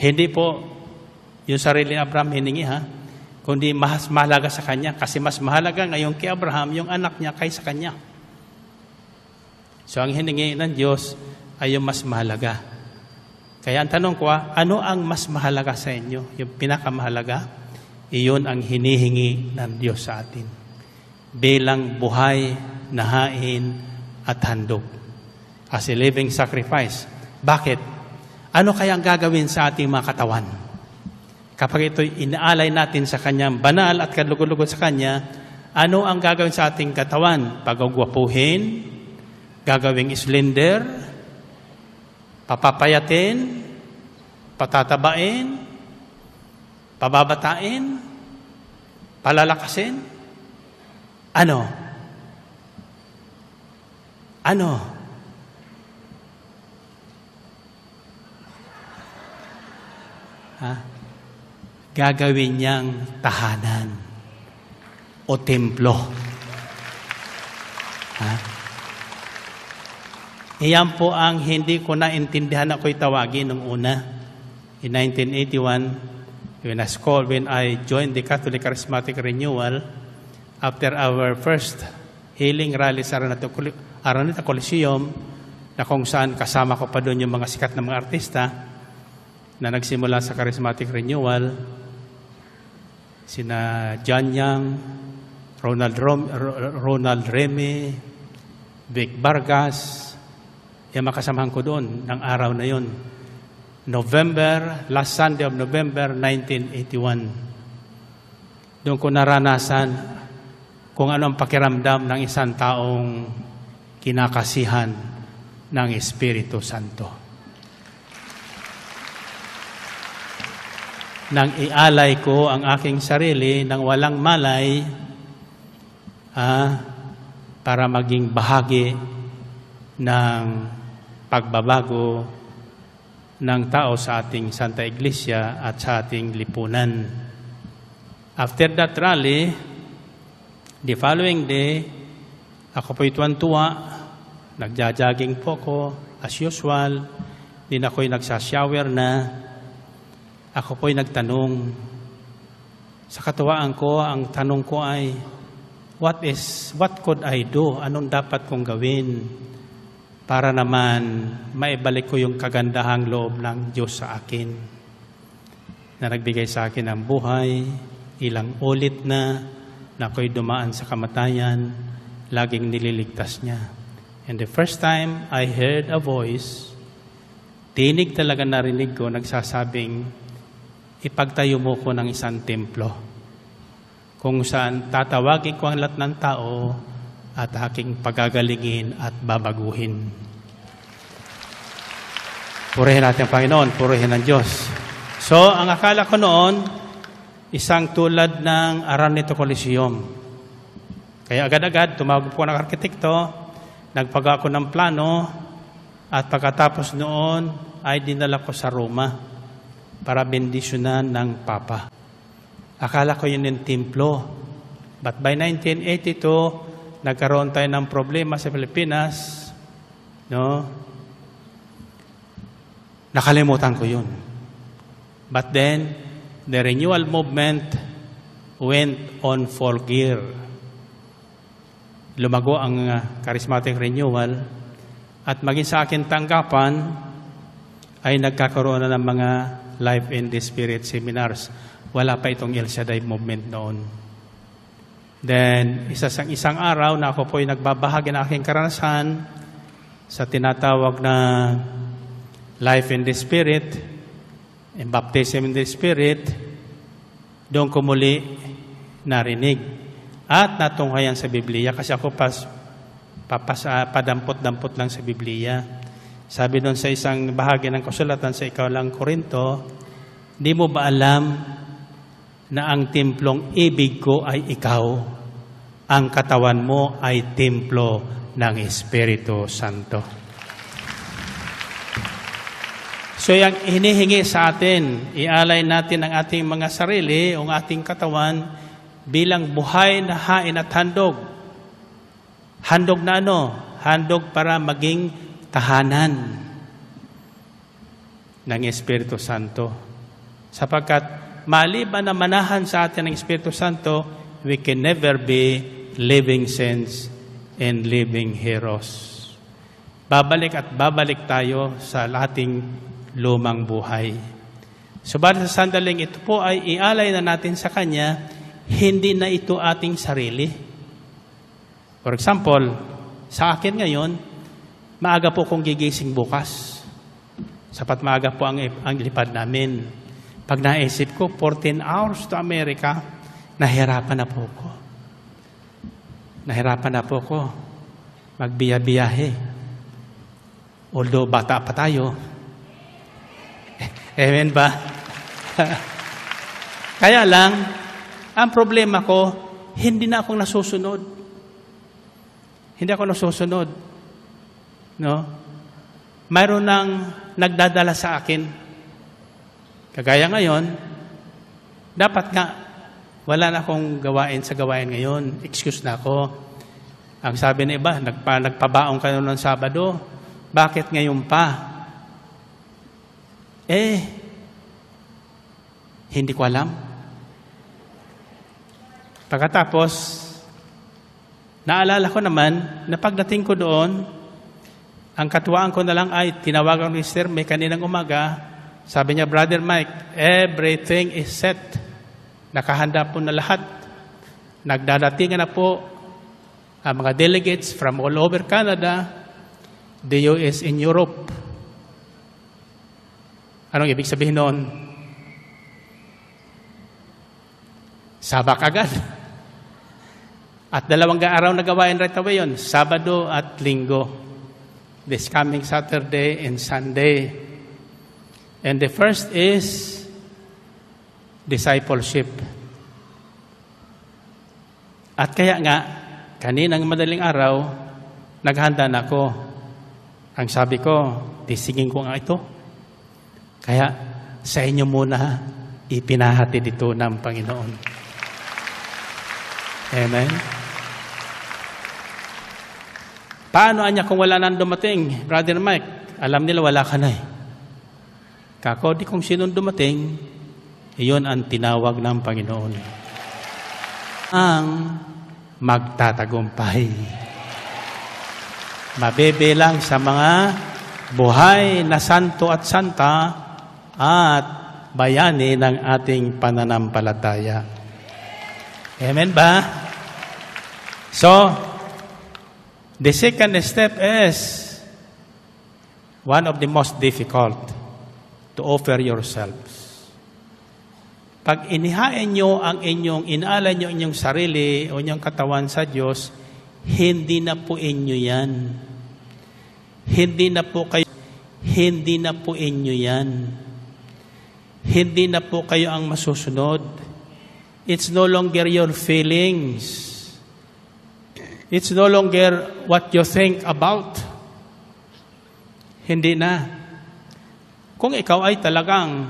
Hindi po yung sarili ni Abraham hiningi, ha? Kundi mas mahalaga sa kanya. Kasi mas mahalaga ngayon kay Abraham yung anak niya kaysa kanya. So ang hiningi ng Diyos ay yung mas mahalaga. Kaya ang tanong ko, ano ang mas mahalaga sa inyo? Yung pinakamahalaga, iyon ang hinihingi ng Diyos sa atin. Bilang buhay, nahain, at handog. As a living sacrifice. Bakit? Ano kayang gagawin sa ating mga katawan? Kapag ito'y inaalay natin sa Kanyang banal at kalugod-lugod sa Kanya, ano ang gagawin sa ating katawan? Pagugwapuhin, gagawing slender, papapayatin, patatabain, pababatain, palalakasin. Ano? Ano? Ha? Gagawin niyang tahanan o templo. Ha? Iyan po ang hindi ko naintindihan ako'y tawagin nung una. In 1981, when I joined the Catholic Charismatic Renewal, after our first healing rally sa Araneta Coliseum, na kung saan kasama ko pa doon yung mga sikat na mga artista na nagsimula sa Charismatic Renewal, sina John Young, Ronald Remy, Vic Vargas, yung makasamahan ko doon ng araw na yon. Last Sunday of November 1981. Doon ko naranasan kung ano ang pakiramdam ng isang taong kinakasihan ng Espiritu Santo. Nang ialay ko ang aking sarili ng walang malay para maging bahagi ng pagbabago ng tao sa ating Santa Iglesia at sa ating lipunan. After that rally, the following day, ako po'y tuwan-tuwa, nagja-jogging po ko as usual, din ako'y nagsashower na. Ako po'y nagtanong. Sa katuwaan ko, ang tanong ko ay, what could I do? Anong dapat kong gawin para naman maibalik ko yung kagandahang loob ng Diyos sa akin na nagbigay sa akin ng buhay, ilang ulit na ako'y dumaan sa kamatayan, laging nililigtas niya. And the first time I heard a voice, tinig talaga narinig ko, nagsasabing, ipagtayo mo ko ng isang templo kung saan tatawagin ko ang lahat ng tao at aking pagagalingin at babaguhin. Purihin natin ang Panginoon, purihin ang Diyos. So, ang akala ko noon, isang tulad ng Araneta Coliseum. Kaya agad-agad, tumawag po ng arkitekto, nagpaga ako ng plano, at pagkatapos noon ay dinala ko sa Roma para bendisyonan ng Papa. Akala ko yun yung templo. But by 1982, nagkaroon tayo ng problema sa Pilipinas. No? Nakalimutan ko yun. But then, the renewal movement went on full gear. Lumago ang charismatic renewal at maging sa akin tanggapan ay nagkakaroon na ng mga Life in the Spirit seminars. Wala pa itong El Shaddai movement noon. Then, isang araw na ako po'y nagbabahagi ng aking karanasan sa tinatawag na Life in the Spirit and Baptism in the Spirit, doon ko muli narinig. At natunghayan sa Biblia kasi ako padampot-dampot lang sa Biblia. Sabi doon sa isang bahagi ng kasulatan sa Ikawalang Korinto, di mo ba alam na ang templong ibig ko ay ikaw? Ang katawan mo ay templo ng Espiritu Santo. So yung hinihingi sa atin, ialay natin ang ating mga sarili, ang ating katawan, bilang buhay na hain at handog. Handog na ano? Handog para maging tahanan ng Espiritu Santo. Sapagkat maliban na manahan sa atin ng Espiritu Santo, we can never be living saints and living heroes. Babalik at babalik tayo sa ating lumang buhay. Subalit sa sandaling ito po ay ialay na natin sa Kanya, hindi na ito ating sarili. For example, sa akin ngayon, maaga po kong gigising bukas. Sapat maaga po ang lipad namin. Pag naisip ko, 14 hours to America, nahirapan na po ko. Nahirapan na po ko magbiyahe. Although bata pa tayo. Amen ba? Kaya lang, ang problema ko, hindi na akong nasusunod. Hindi ako nasusunod. No? Mayroon nang nagdadala sa akin. Kagaya ngayon, dapat nga, wala na akong gawain sa gawain ngayon. Excuse na ako. Ang sabi na iba, nagpabaong kayo ng Sabado. Bakit ngayon pa? Hindi ko alam. Pagkatapos, naalala ko naman na pagdating ko doon, ang katuwaan ko na lang ay tinawagan ni Mr. May kaninang umaga. Sabi niya, Brother Mike, everything is set. Nakahanda po na lahat. Nagdadatingan na po ang mga delegates from all over Canada, the US and Europe. Anong ibig sabihin noon? Sabak agad. At 2 araw na gawain right away yun, Sabado at Linggo. This coming Saturday and Sunday. And the first is discipleship. At kaya nga, kaninang madaling araw, naghanda na ako. Ang sabi ko, tisigin ko nga ito. Kaya sa inyo muna ipinahati dito ng Panginoon. Amen. Paano anya kung wala nang dumating? Brother Mike, alam nila wala ka na eh. Kako, di kung sinong dumating, iyon ang tinawag ng Panginoon. Ang magtatagumpay. Mabibilang sa mga buhay na santo at santa at bayani ng ating pananampalataya. Amen ba? So, the second step is one of the most difficult, to offer yourselves. Pag inihain nyo ang inaalay nyo inyong sarili o inyong katawan sa Diyos, hindi na po inyo yan. Hindi na po inyo yan. Hindi na po kayo ang masusunod. It's no longer your feelings. It's no longer what you think about. Hindi na. Kung ikaw ay talagang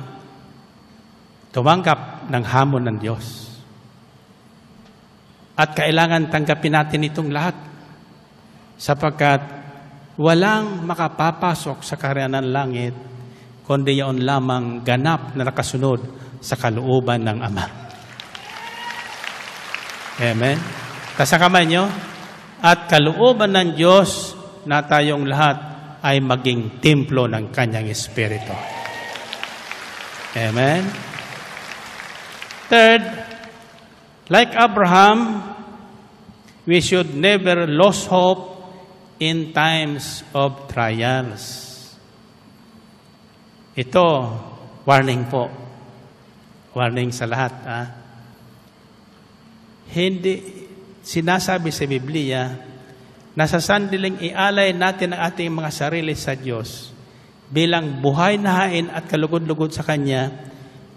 tumanggap ng hamon ng Diyos. At kailangan tanggapin natin itong lahat. Sapagkat walang makapapasok sa kaharian ng langit kundi yaon lamang ganap na nakasunod sa kalooban ng Ama. Amen? Tasa kamay nyo. At kalooban ng Diyos na tayong lahat ay maging templo ng Kanyang Espiritu. Amen? Third, like Abraham, we should never lose hope in times of trials. Ito, warning po. Warning sa lahat. Hindi, sinasabi sa Biblia, na sa sandiling ialay natin ang ating mga sarili sa Diyos bilang buhay na hain at kalugod-lugod sa Kanya,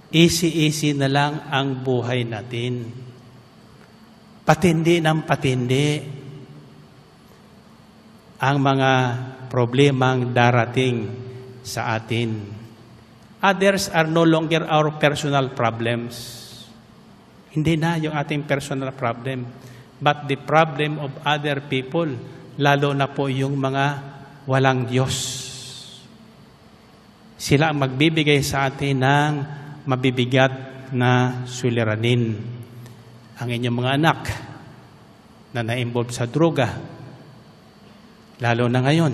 easy-easy na lang ang buhay natin. Patindi ng patindi ang mga problemang darating sa atin. Others are no longer our personal problems. Hindi na yung ating personal problem, but the problem of other people, lalo na po yung mga walang Diyos. Sila ang magbibigay sa atin ng mabibigat na suliranin. Ang inyong mga anak na na-involve sa droga, lalo na ngayon,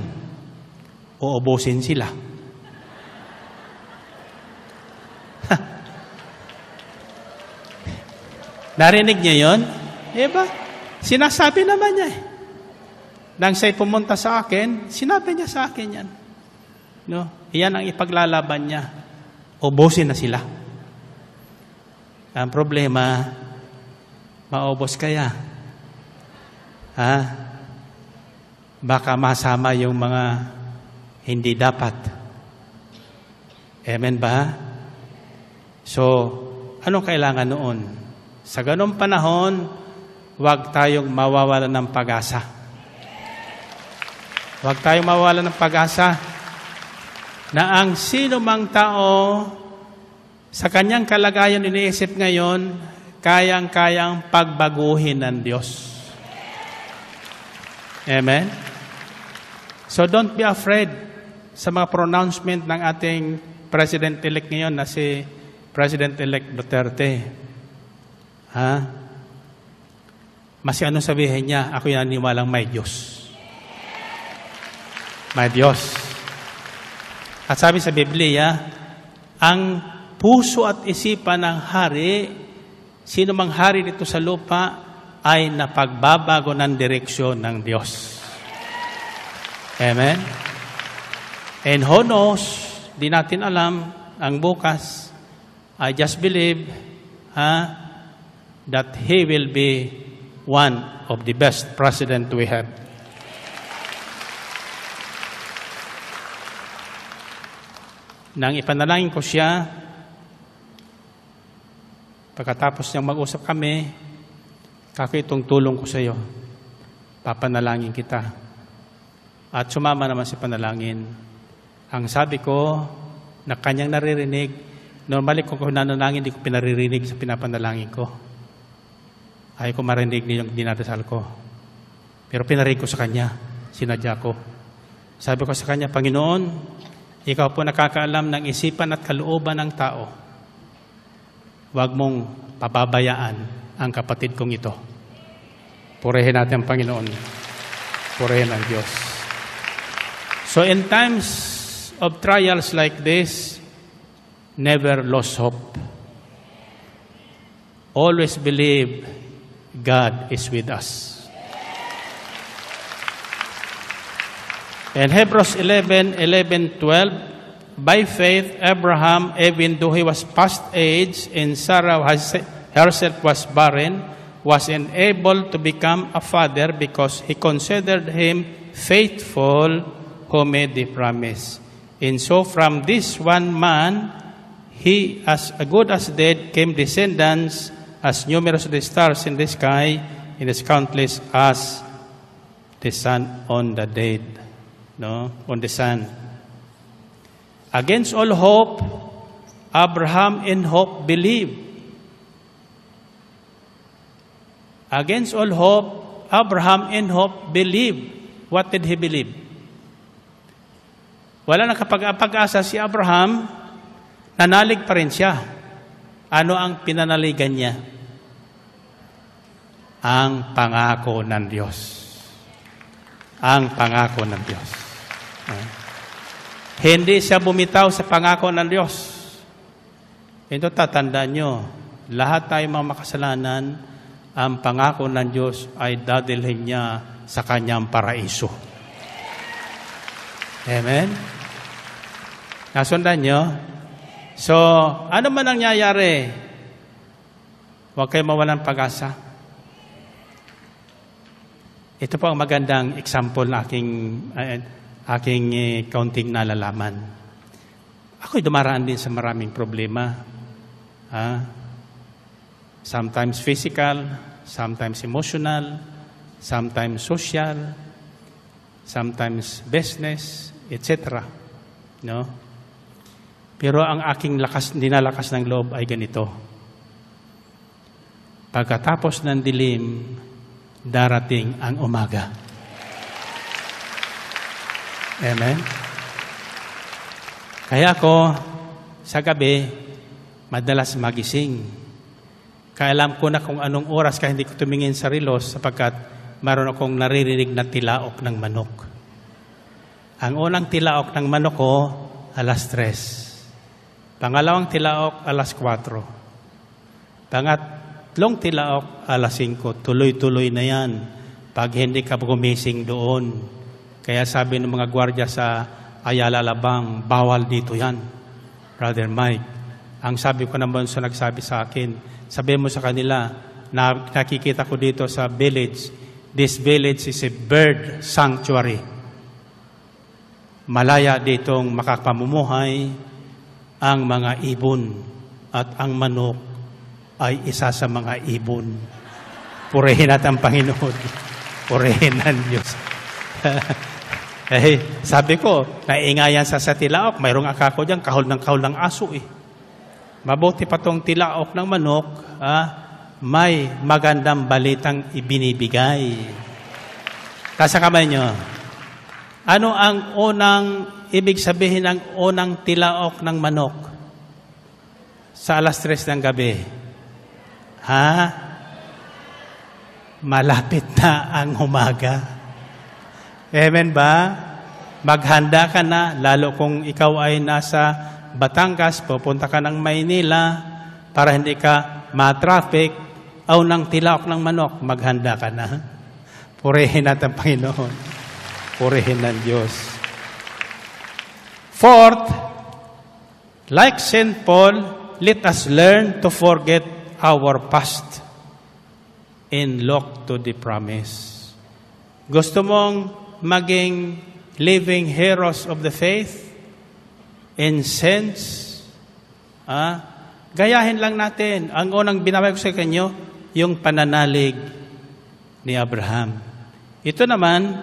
uubusin sila. Narinig niyo yun? Diba? Sinasabi naman niya eh. Nang siya'y pumunta sa akin, sinabi niya sa akin yan. No? Iyan ang ipaglalaban niya. Ubusin na sila. Ang problema, maubos kaya. Baka masama yung mga hindi dapat. Amen ba? So, anong kailangan noon? Sa ganong panahon, huwag tayong mawawalan ng pag-asa. Huwag tayong mawawalan ng pag-asa na ang sino mang tao sa kanyang kalagayan iniisip ngayon, kayang-kayang pagbaguhin ng Diyos. Amen? So don't be afraid sa mga pronouncement ng ating President-elect ngayon na si President-elect Duterte. Mas ano sabihin niya, ako yan naniwalang may Diyos. May Diyos. At sabi sa Biblia, ang puso at isipan ng hari, sino mang hari dito sa lupa, ay napagbabago ng direksyon ng Diyos. Amen? And who knows, di natin alam, ang bukas, I just believe, that He will be one of the best president we have. Nang ipanalangin ko siya, pagkatapos niyang mag-usap kami, itong tulong ko sa iyo, papanalangin kita. At sumama naman si panalangin. Ang sabi ko, na kanyang naririnig, normally kung nanalangin, hindi ko pinaririnig sa pinapanalangin ko. Ayaw ko marinig niyo yung dinadasal ko. Pero pinarinig ko sa kanya, sinadya ko. Sabi ko sa kanya, Panginoon, ikaw po nakakaalam ng isipan at kalooban ng tao. Huwag mong pababayaan ang kapatid kong ito. Purihin natin ang Panginoon. Purihin ang Diyos. So in times of trials like this, never lose hope. Always believe God is with us. In Hebrews 11:12, by faith, Abraham, even though he was past age and Sarah herself was barren, was enabled to become a father because he considered him faithful who made the promise. And so from this one man, he as good as dead came descendants as numerous as the stars in the sky and as countless as the sun on the dead. No, on the sun. Against all hope, Abraham in hope believed. Against all hope, Abraham in hope believed. What did he believe? Wala nang kapag-asa si Abraham, nanalig pa rin siya. Ano ang pinanaligan niya? Ang pangako ng Diyos. Ang pangako ng Diyos. Hindi siya bumitaw sa pangako ng Diyos. Ito tatandaan nyo, lahat tayo mga makasalanan, ang pangako ng Diyos ay dadalhin niya sa kanyang paraiso. Amen? Nasundan nyo? So, ano man ang nangyayari, huwag kayo mawalan pag-asa. Ito po ang magandang example na aking kaunting nalalaman. Ako'y dumaraan din sa maraming problema. Sometimes physical, sometimes emotional, sometimes social, sometimes business, etc. No? Pero ang aking dinalakas ng loob ay ganito. Pagkatapos ng dilim, darating ang umaga. Amen? Kaya ako, sa gabi, madalas magising. Kaya alam ko na kung anong oras, kaya hindi ko tumingin sa relos sapagkat mayroon akong naririnig na tilaok ng manok. Ang unang tilaok ng manok ko, 3:00. Pangalawang tilaok, 4:00. Pangatlong tilaok, 5:00. Tuloy-tuloy na yan pag hindi ka gumising doon. Kaya sabi ng mga gwardiya sa Ayala Labang, bawal dito yan. Brother Mike, ang sabi ko naman sa nagsabi sa akin, sabi mo sa kanila, nakikita ko dito sa village, this village is a bird sanctuary. Malaya ditong makapamumuhay ang mga ibon at ang manok ay isa sa mga ibon. Purihin natin ang Panginoon. Purihin ng Diyos. Sabi ko, naingayan sa tilaok, mayroong akako dyan, kahol ng aso eh. Mabuti pa tong tilaok ng manok, may magandang balitang ibinibigay. Nasa kamay nyo, ano ang unang ibig sabihin ng unang tilaok ng manok sa 3:00 ng gabi? Malapit na ang umaga. Amen ba? Maghanda ka na, lalo kung ikaw ay nasa Batangas, pupunta ka ng Maynila para hindi ka ma-traffic, unang tilaok ng manok, maghanda ka na. Purihin natin ang Panginoon. Purihin ng Diyos. Fourth, like St. Paul, let us learn to forget our past. and look to the promise. Gusto mong maging living heroes of the faith? In sense, gayahin lang natin. Ang unang binabay ko sa kanyo, yung pananalig ni Abraham. Ito naman,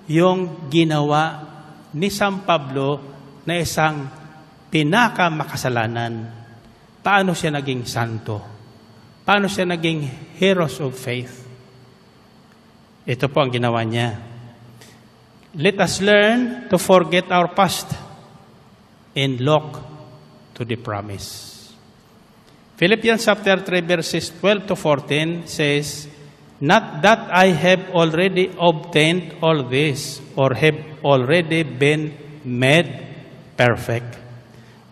yung ginawa ni San Pablo na isang pinakamakasalanan. Paano siya naging santo? Paano siya naging heroes of faith? Ito po ang ginawa niya. Let us learn to forget our past and look to the promise. Philippians chapter 3 verses 12 to 14 says, not that I have already obtained all this or have already been made perfect,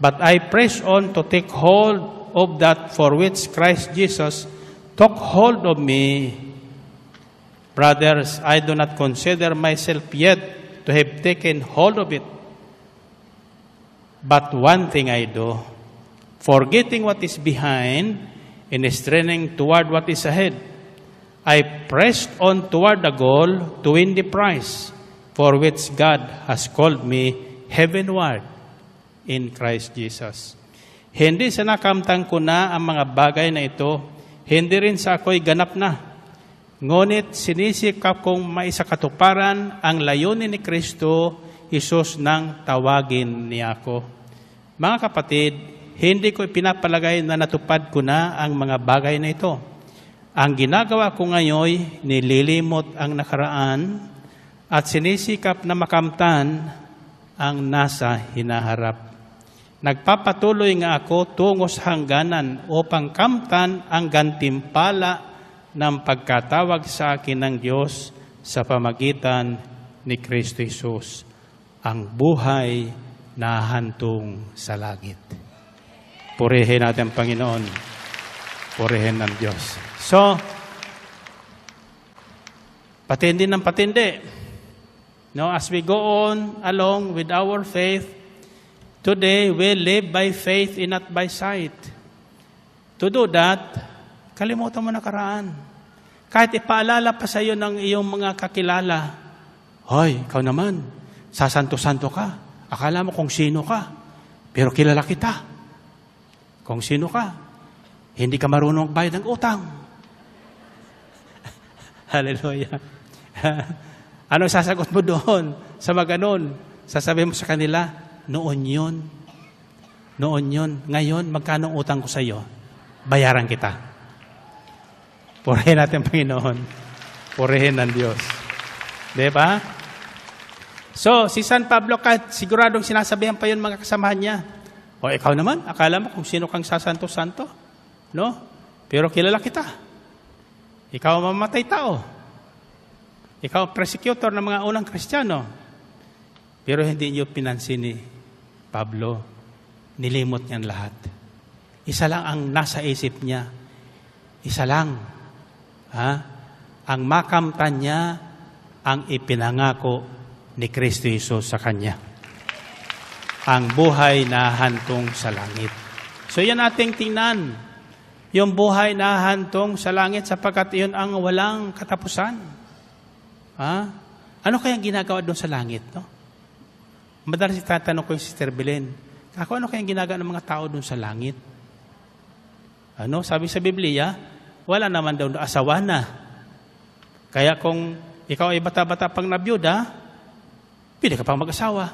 but I press on to take hold of that for which Christ Jesus took hold of me. Brothers, I do not consider myself yet to have taken hold of it. But one thing I do, forgetting what is behind and straining toward what is ahead, I pressed on toward the goal to win the prize for which God has called me heavenward in Christ Jesus. Hindi sa nakamtang ko na ang mga bagay na ito, hindi rin sa ako'y ganap na. Ngunit sinisikap kong maisakatuparan ang layunin ni Kristo Jesus nang tawagin niya ako. Mga kapatid, hindi ko ipinapalagay na natupad ko na ang mga bagay na ito. Ang ginagawa ko ngayon, nililimot ang nakaraan at sinisikap na makamtan ang nasa hinaharap. Nagpapatuloy nga ako tungo sa hangganan upang kamtan ang gantimpala ng pagkatawag sa akin ng Diyos sa pamagitan ni Kristo Jesus, ang buhay na hantong sa langit. Purihin natin ang Panginoon. Purihin ng Diyos. So, patindi ng patindi. No, as we go on along with our faith, today we live by faith and not by sight. To do that, kalimutan mo nakaraan. Kahit ipaalala pa sa iyo ng iyong mga kakilala, hoy, ikaw naman, sasanto-santo ka. Akala mo kung sino ka, pero kilala kita. Kung sino ka, hindi ka marunong bayad ng utang. Hallelujah. Ano sasagot mo doon? Sa maganon, sasabihin mo sa kanila, noon yun. Noon yun. Ngayon, magkano utang ko sa iyo? Bayaran kita. Purihin natin, Panginoon. Purihin ng Diyos. Diba? So, si San Pablo, kahit siguradong sinasabihan pa yun mga kasamahan niya. O ikaw naman, akala mo kung sino kang sasanto-santo? No? Pero kilala kita. Ikaw ang mamatay tao. Ikaw ang persecutor ng mga unang Kristiyano. Pero hindi niyo pinansin ni Pablo. Nilimot niyan lahat. Isa lang ang nasa isip niya. Isa lang. Ang makamtan niya ang ipinangako ni Kristo Jesus sa kanya. Ang buhay na hantong sa langit. So yan ating tingnan. Yung buhay na hantong sa langit sapagkat yun ang walang katapusan. Ano kayang ginagawa doon sa langit? No? Madalas itatanong ko yung Sister Belen, ako ano kayang ginagawa ng mga tao doon sa langit? Ano? Sabi sa Biblia, wala naman daw asawa na. Kaya kung ikaw ay bata-bata pang nabiyuda, pwede ka pang mag-asawa.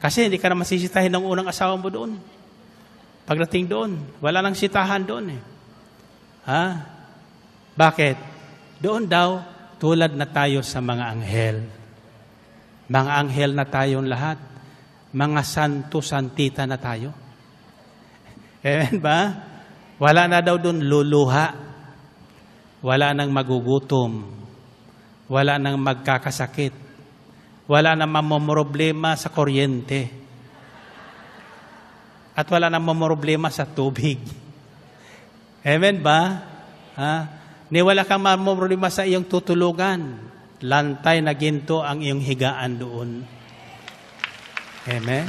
Kasi hindi ka na masisitahin ng unang asawa mo doon. Pagdating doon, wala nang sitahan doon eh. Bakit? Doon daw, tulad na tayo sa mga anghel. Mga anghel na tayong lahat. Mga santo-santita na tayo. Amen ba? Wala na daw doon luluha. Wala nang magugutom. Wala nang magkakasakit. Wala nang mamomroblema sa kuryente. At wala nang mamomroblema sa tubig. Amen ba? Ni wala kang mamomroblema sa iyong tutulugan. Lantay na ginto ang iyong higaan doon. Amen?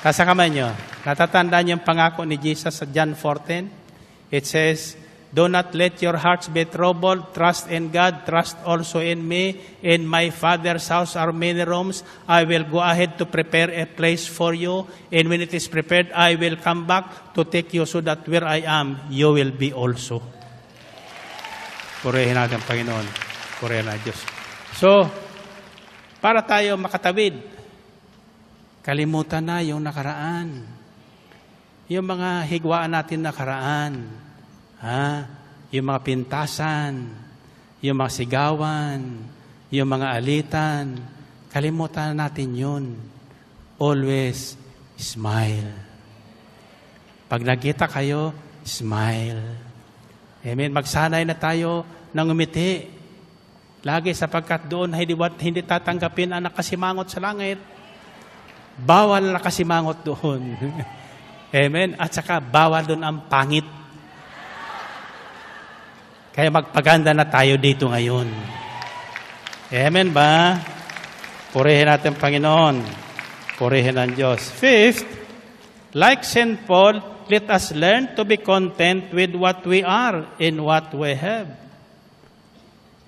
Sa kamay nyo, natatandaan yung pangako ni Jesus sa John 14? It says, Do not let your hearts be troubled. Trust in God. Trust also in me. In my Father's house are many rooms. I will go ahead to prepare a place for you. And when it is prepared, I will come back to take you so that where I am, you will be also. Purihin natin, Panginoon. Purihin na Diyos. So, para tayo makatawid, kalimutan na yung nakaraan. Yung mga higwaan natin nakaraan. Yung mga pintasan, yung mga sigawan, yung mga alitan, kalimutan natin yun. Always smile. Pag nakita kayo, smile. Amen. Magsanay na tayo ng umiti. Lagi sapagkat doon hindi tatanggapin ang nakasimangot sa langit. Bawal na nakasimangot doon. Amen. At saka bawal doon ang pangit. Kaya magpaganda na tayo dito ngayon. Amen ba? Purihin natin Panginoon. Purihin ang Diyos. Fifth, like St. Paul, let us learn to be content with what we are and what we have.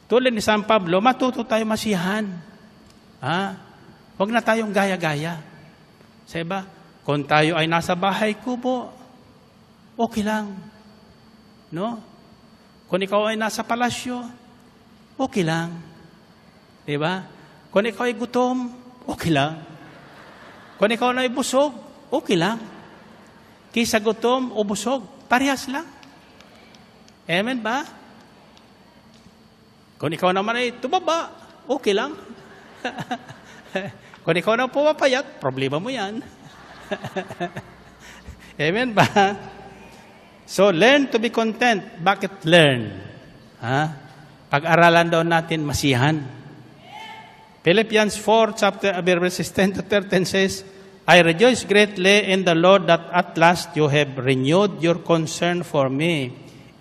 Tulad ni San Pablo, matuto tayo masiyahan. Huwag na tayong gaya-gaya. Sa iba, kung tayo ay nasa bahay kubo, okay lang. No? Kung ikaw ay nasa palasyo, okay lang. Diba? Kung ikaw ay gutom, okay lang. Kung ikaw ay busog, okay lang. Kisa gutom o busog, parehas lang. Amen ba? Kung ikaw naman ay tumaba, okay lang. Kung ikaw na pumapayat, problema mo yan. Amen ba? So, learn to be content. Bakit learn? Pag-aralan daw natin masiyahan. Philippians 4, verses 10 to 13 says, I rejoice greatly in the Lord that at last you have renewed your concern for me.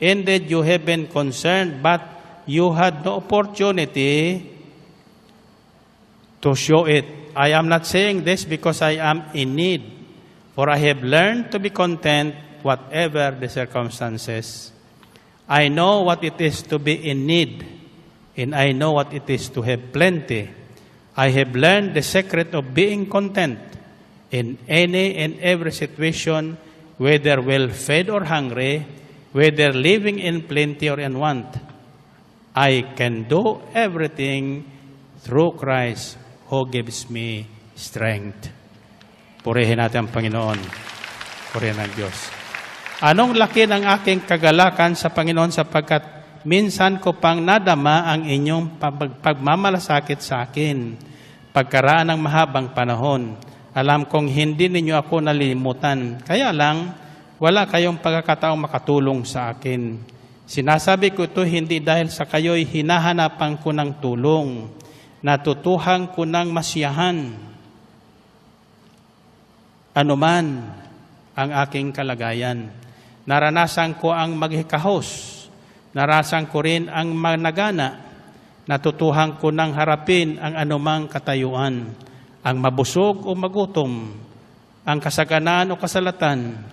Indeed, you have been concerned, but you had no opportunity to show it. I am not saying this because I am in need, for I have learned to be content whatever the circumstances. I know what it is to be in need, and I know what it is to have plenty. I have learned the secret of being content in any and every situation, whether well-fed or hungry, whether living in plenty or in want. I can do everything through Christ who gives me strength. Purihin natin ang Panginoon. Purihin ang Diyos. Anong laki ng aking kagalakan sa Panginoon sapagkat minsan ko pang nadama ang inyong pagmamalasakit sa akin. Pagkaraan ng mahabang panahon, alam kong hindi ninyo ako nalilimutan. Kaya lang, wala kayong pagkakataong makatulong sa akin. Sinasabi ko ito hindi dahil sa kayo'y hinahanapan ko ng tulong. Natutuhan ko ng masiyahan. Anuman ang aking kalagayan. Naranasan ko ang maghikahos. Naranasan ko rin ang managana. Natutuhan ko ng harapin ang anumang katayuan. Ang mabusog o magutom. Ang kasaganaan o kasalatan.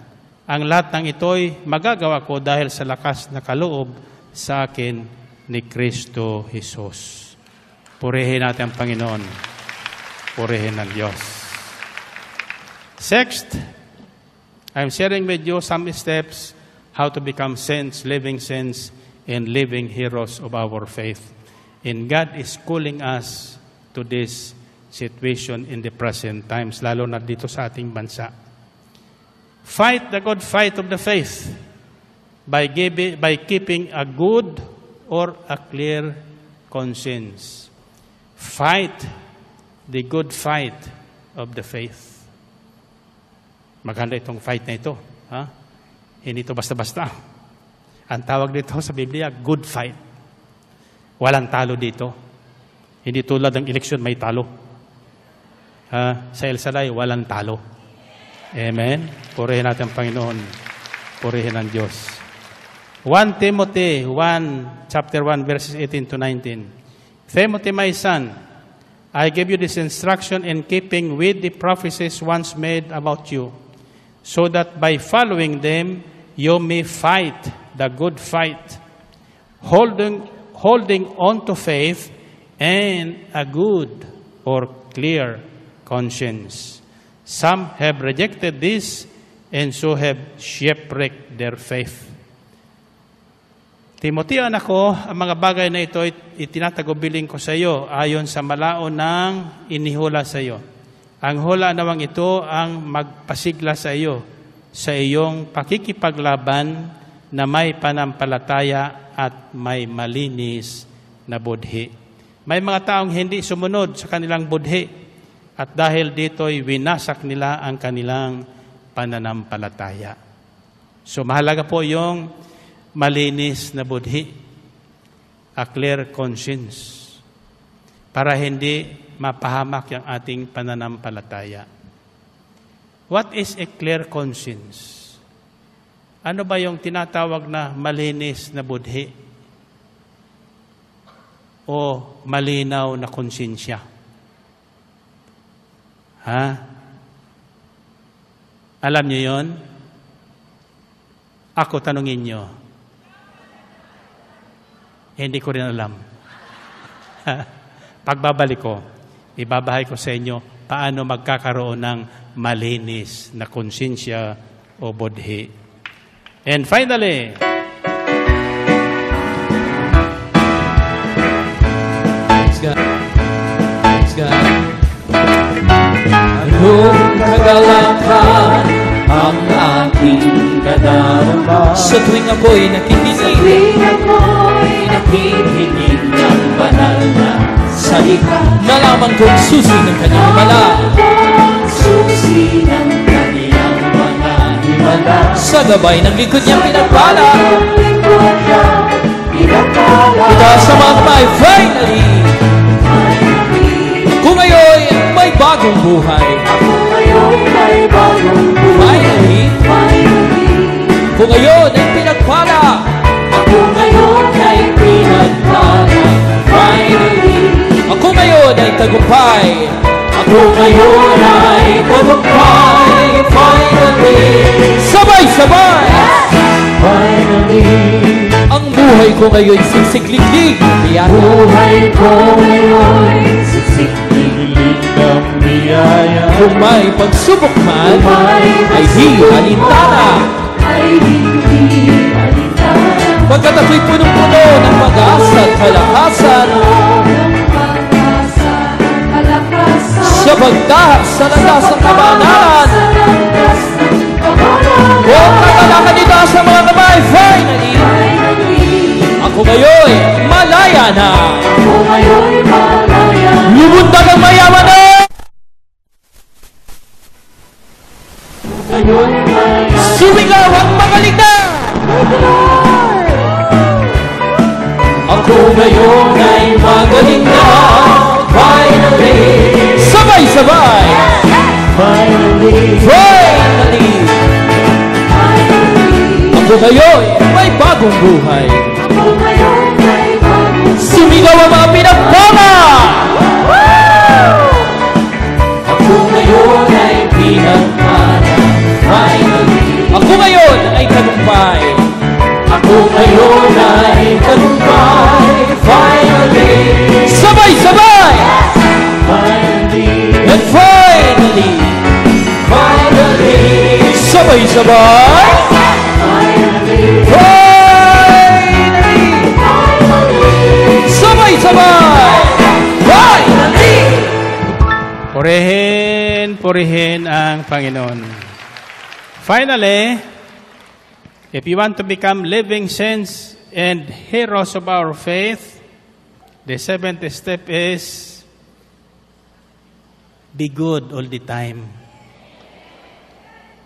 Ang lahat ng ito'y magagawa ko dahil sa lakas na kaloob sa akin ni Kristo Jesus. Purihin natin ang Panginoon. Purihin ang Diyos. Sixth, I'm sharing with you some steps how to become saints, and living heroes of our faith. And God is calling us to this situation in the present times, lalo na dito sa ating bansa. Fight the good fight of the faith by keeping a good or a clear conscience. Fight the good fight of the faith. Maganda itong fight na ito. Hindi ito basta-basta. Ang tawag dito sa Biblia, good fight. Walang talo dito. Hindi tulad ng eleksyon, may talo. Sa El Shaddai, walang talo. Amen? Purihin natin ang Panginoon. Purihin ang Diyos. 1 Timothy 1, chapter 1, verses 18 to 19. Timothy, my son, I give you this instruction in keeping with the prophecies once made about you, so that by following them, you may fight the good fight, holding on to faith and a good or clear conscience. Some have rejected this and so have shipwrecked their faith. Timoteo, anak ko, ang mga bagay na ito itinatagubilin ko sa iyo ayon sa malaon ng inihula sa iyo. Ang hula nawang ito ang magpasigla sa iyo sa iyong pakikipaglaban na may panampalataya at may malinis na budhi. May mga taong hindi sumunod sa kanilang budhi at dahil dito'y winasak nila ang kanilang pananampalataya. So mahalaga po yung malinis na budhi, a clear conscience, para hindi mapahamak yung ating pananampalataya. What is a clear conscience? Ano ba yung tinatawag na malinis na budhi o malinaw na konsensya? Ha? Alam niyo yon? Ako tanungin niyo. Hindi ko rin alam. Pagbabalik ko, ibabahay ko sa inyo paano magkakaroon ng malinis na konsensya o budhi. And finally, anong kagalakan ang aking kadarama sa tuwing ako'y nakikinig ng banal na salita. Nalaman kong susi ng kanyang himala, sa gabay ng likod niyang pinagpala. Ito sa mga kamay, finally, kung ngayon may bagong buhay. Finally, kung ngayon ay pinagpala. Finally, ako ngayon ay tagumpay. Ako ngayon ay tagumpay. Finally, sabay-sabay. Finally, ang buhay ko ngayon siksik-liglig. Buhay ko ngayon siksik-liglig ng biyaya. Kung may pagsubok man, ay di alintana. Pagkat ako'y punong-puno ng pag-asa at kalakasan, sa pagdahak sa landas ng kabanalan, huwag kakalakan nito sa mga kamay. Finally, ako ngayon malaya na. Lubundag ang mayaman na. Sumigaw ang magaling na. Ako ngayon ay magaling na. Finally, sabay-sabay. Finally, ako ngayon may bagong buhay. Sumigaw ang mga pinagpala. Ako ngayon ay pinagpala. Finally, ako ngayon ay tagumpay. Ako ngayon ay tagumpay. Finally, sabay-sabay. And finally, sabay-sabay. Sabay-sabay. Finally. Purihin ang Panginoon. Finally, if you want to become living saints and heroes of our faith, the seventh step is be good all the time.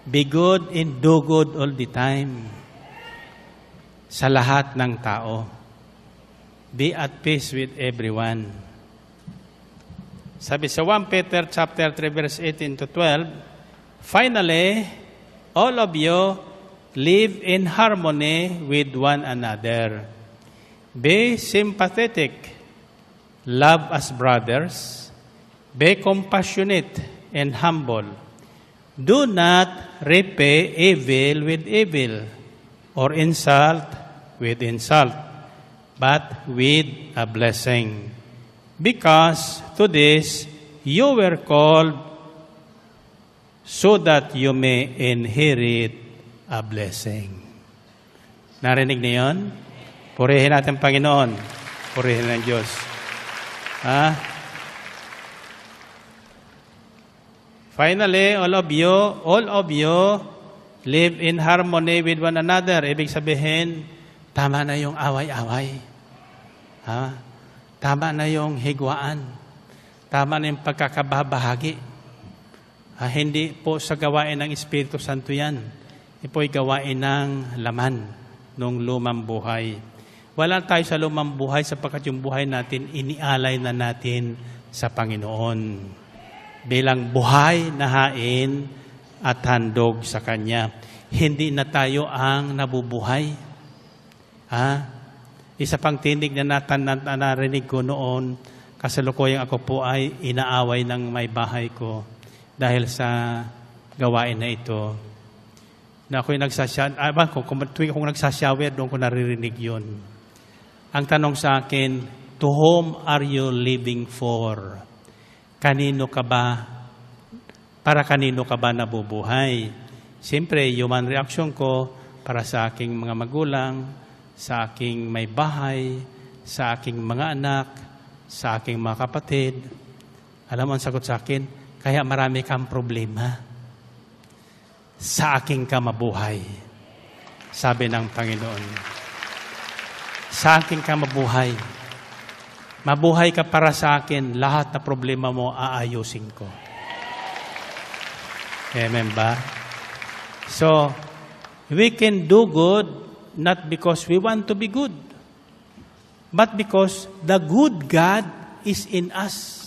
Be good and do good all the time. Sa lahat ng tao. Be at peace with everyone. Sabi sa 1 Peter chapter 3 verse 18 to 12, finally, all of you live in harmony with one another. Be sympathetic. Love as brothers. Be compassionate and humble. Do not repay evil with evil. or insult with insult, but with a blessing. Because to this you were called, so that you may inherit a blessing. Narinig na yun? Purihin natin Panginoon. Purihin ng Diyos. Finally, all of you live in harmony with one another. Ibig sabihin, tama na yung away-away. Tama na yung higwaan. Tama na yung pagkakabahagi. Hindi po sa gawain ng Espiritu Santo yan. Ipo'y gawain ng laman ng lumang buhay. Wala tayo sa lumang buhay sapagkat yung buhay natin, inialay na natin sa Panginoon. Bilang buhay na hain at handog sa Kanya. Hindi na tayo ang nabubuhay. Isa pang tinig na narinig ko noon, kasalukuyang ako po ay inaaway ng may bahay ko dahil sa gawain na ito. Na ako'y tuwing akong nagsashower, doon ko naririnig yun. Ang tanong sa akin, to whom are you living for? Kanino ka ba? Para kanino ka ba nabubuhay? Siyempre, human reaction ko para sa aking mga magulang, sa aking may bahay, sa aking mga anak, sa aking mga kapatid. Alam mo ang sagot sa akin? Kaya marami kang problema. Sa aking ka mabuhay. Sabi ng Panginoon. Sa aking ka mabuhay. Mabuhay ka para sa akin, lahat na problema mo aayusin ko. Amen ba? So, we can do good not because we want to be good, but because the good God is in us.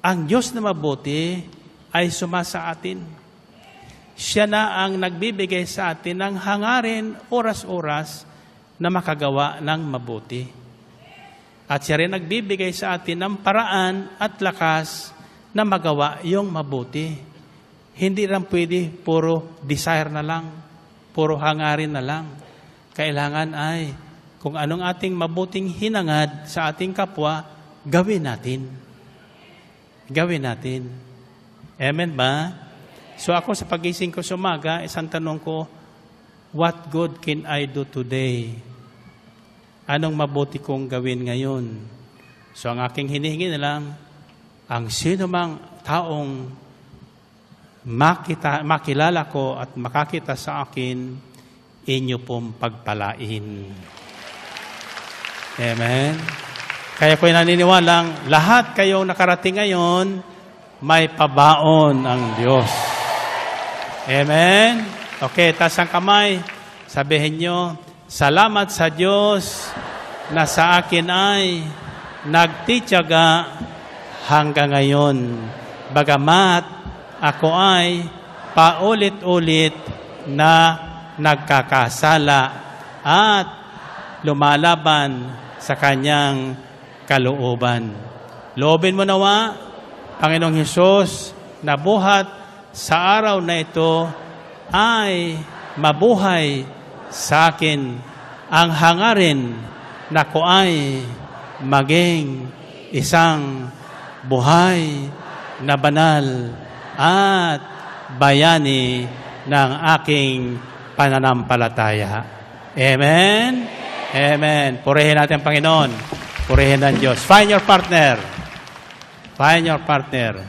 Ang Diyos na mabuti ay sumasa atin. Siya na ang nagbibigay sa atin ng hangarin oras-oras na makagawa ng mabuti. At siya rin nagbibigay sa atin ng paraan at lakas na magawa yung mabuti. Hindi lang pwede puro desire na lang, puro hangarin na lang. Kailangan ay kung anong ating mabuting hinangad sa ating kapwa, gawin natin. Gawin natin. Amen ba? So ako sa pagising ko sa umaga, isang tanong ko, what good can I do today? Anong mabuti kong gawin ngayon? So ang aking hinihingi na lang, ang sino mang taong makilala ko at makakita sa akin, inyo pong pagpalain. Amen? Kaya ko'y naniniwalang lahat kayong nakarating ngayon, may pabaon ang Diyos. Amen? Okay, taas ang kamay. Sabihin nyo, salamat sa Diyos na sa akin ay nagtitiyaga hanggang ngayon. Bagamat ako ay paulit-ulit na nagkakasala at lumalaban sa kanyang kalooban. Loobin mo nawa, Panginoong Hesus, na buhat sa araw na ito ay mabuhay sa akin ang hangarin na ko ay maging isang buhay na banal at bayani ng aking pananampalataya. Amen? Amen. Purihin natin ang Panginoon. Purihin ng Diyos. Find your partner. Find your partner.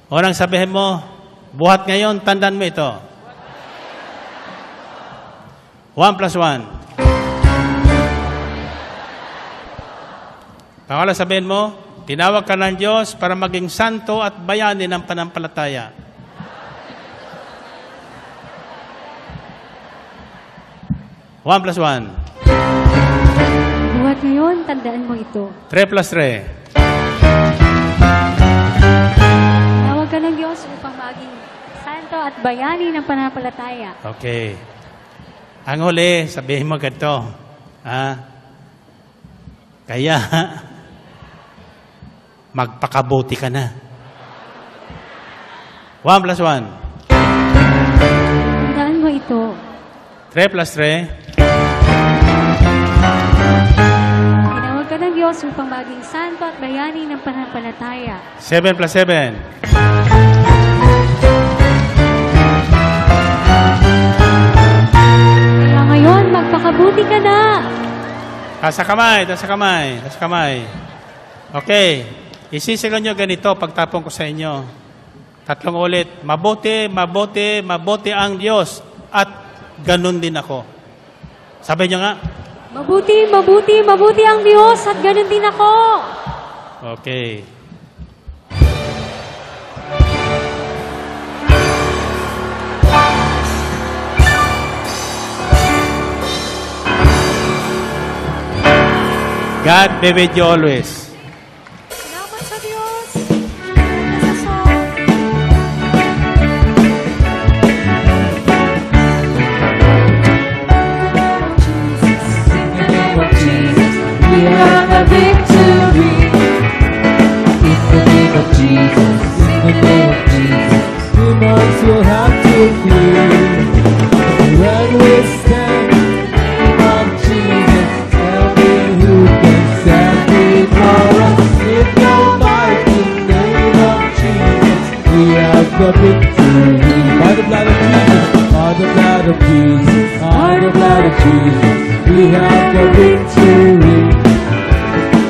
Unang sabihin mo, buhat ngayon, tandaan mo ito. 1 plus 1. Pangalawa sabihin mo, tinawag ka ng Diyos para maging santo at bayani ng panampalataya. One plus 1. Buhat ngayon, tandaan mo ito. 3 plus 3. Tawag ka ng Diyos upang maging santo at bayani ng panampalataya. Okay. Ang huli, sabihin mo ganito. Kaya, magpakabuti ka na. 1 plus 1. 3 plus 3. Tinawag ka ng Diyos upang maging santo at bayani ng pananampalataya. 7 plus 7. Kaya ngayon, magpakabuti ka na. Taas sa kamay, taas sa kamay, taas sa kamay. Okay. Isisilon nyo ganito pagtapon ko sa inyo. 3 ulit. Mabuti, mabuti, mabuti ang Diyos. At ganun din ako. Sabi nyo nga. Mabuti, mabuti, mabuti ang Diyos at ganun din ako. Okay. God be with you always. Salamat sa Diyos. Sa song. We have the victory. In the name of Jesus, in the name of Jesus, demons will have to flee. When we stand in the name of Jesus, tell me who can stand before us. In the mighty name of Jesus, we have the victory. By the blood of Jesus, by the blood of Jesus, by the blood of Jesus, we have the victory.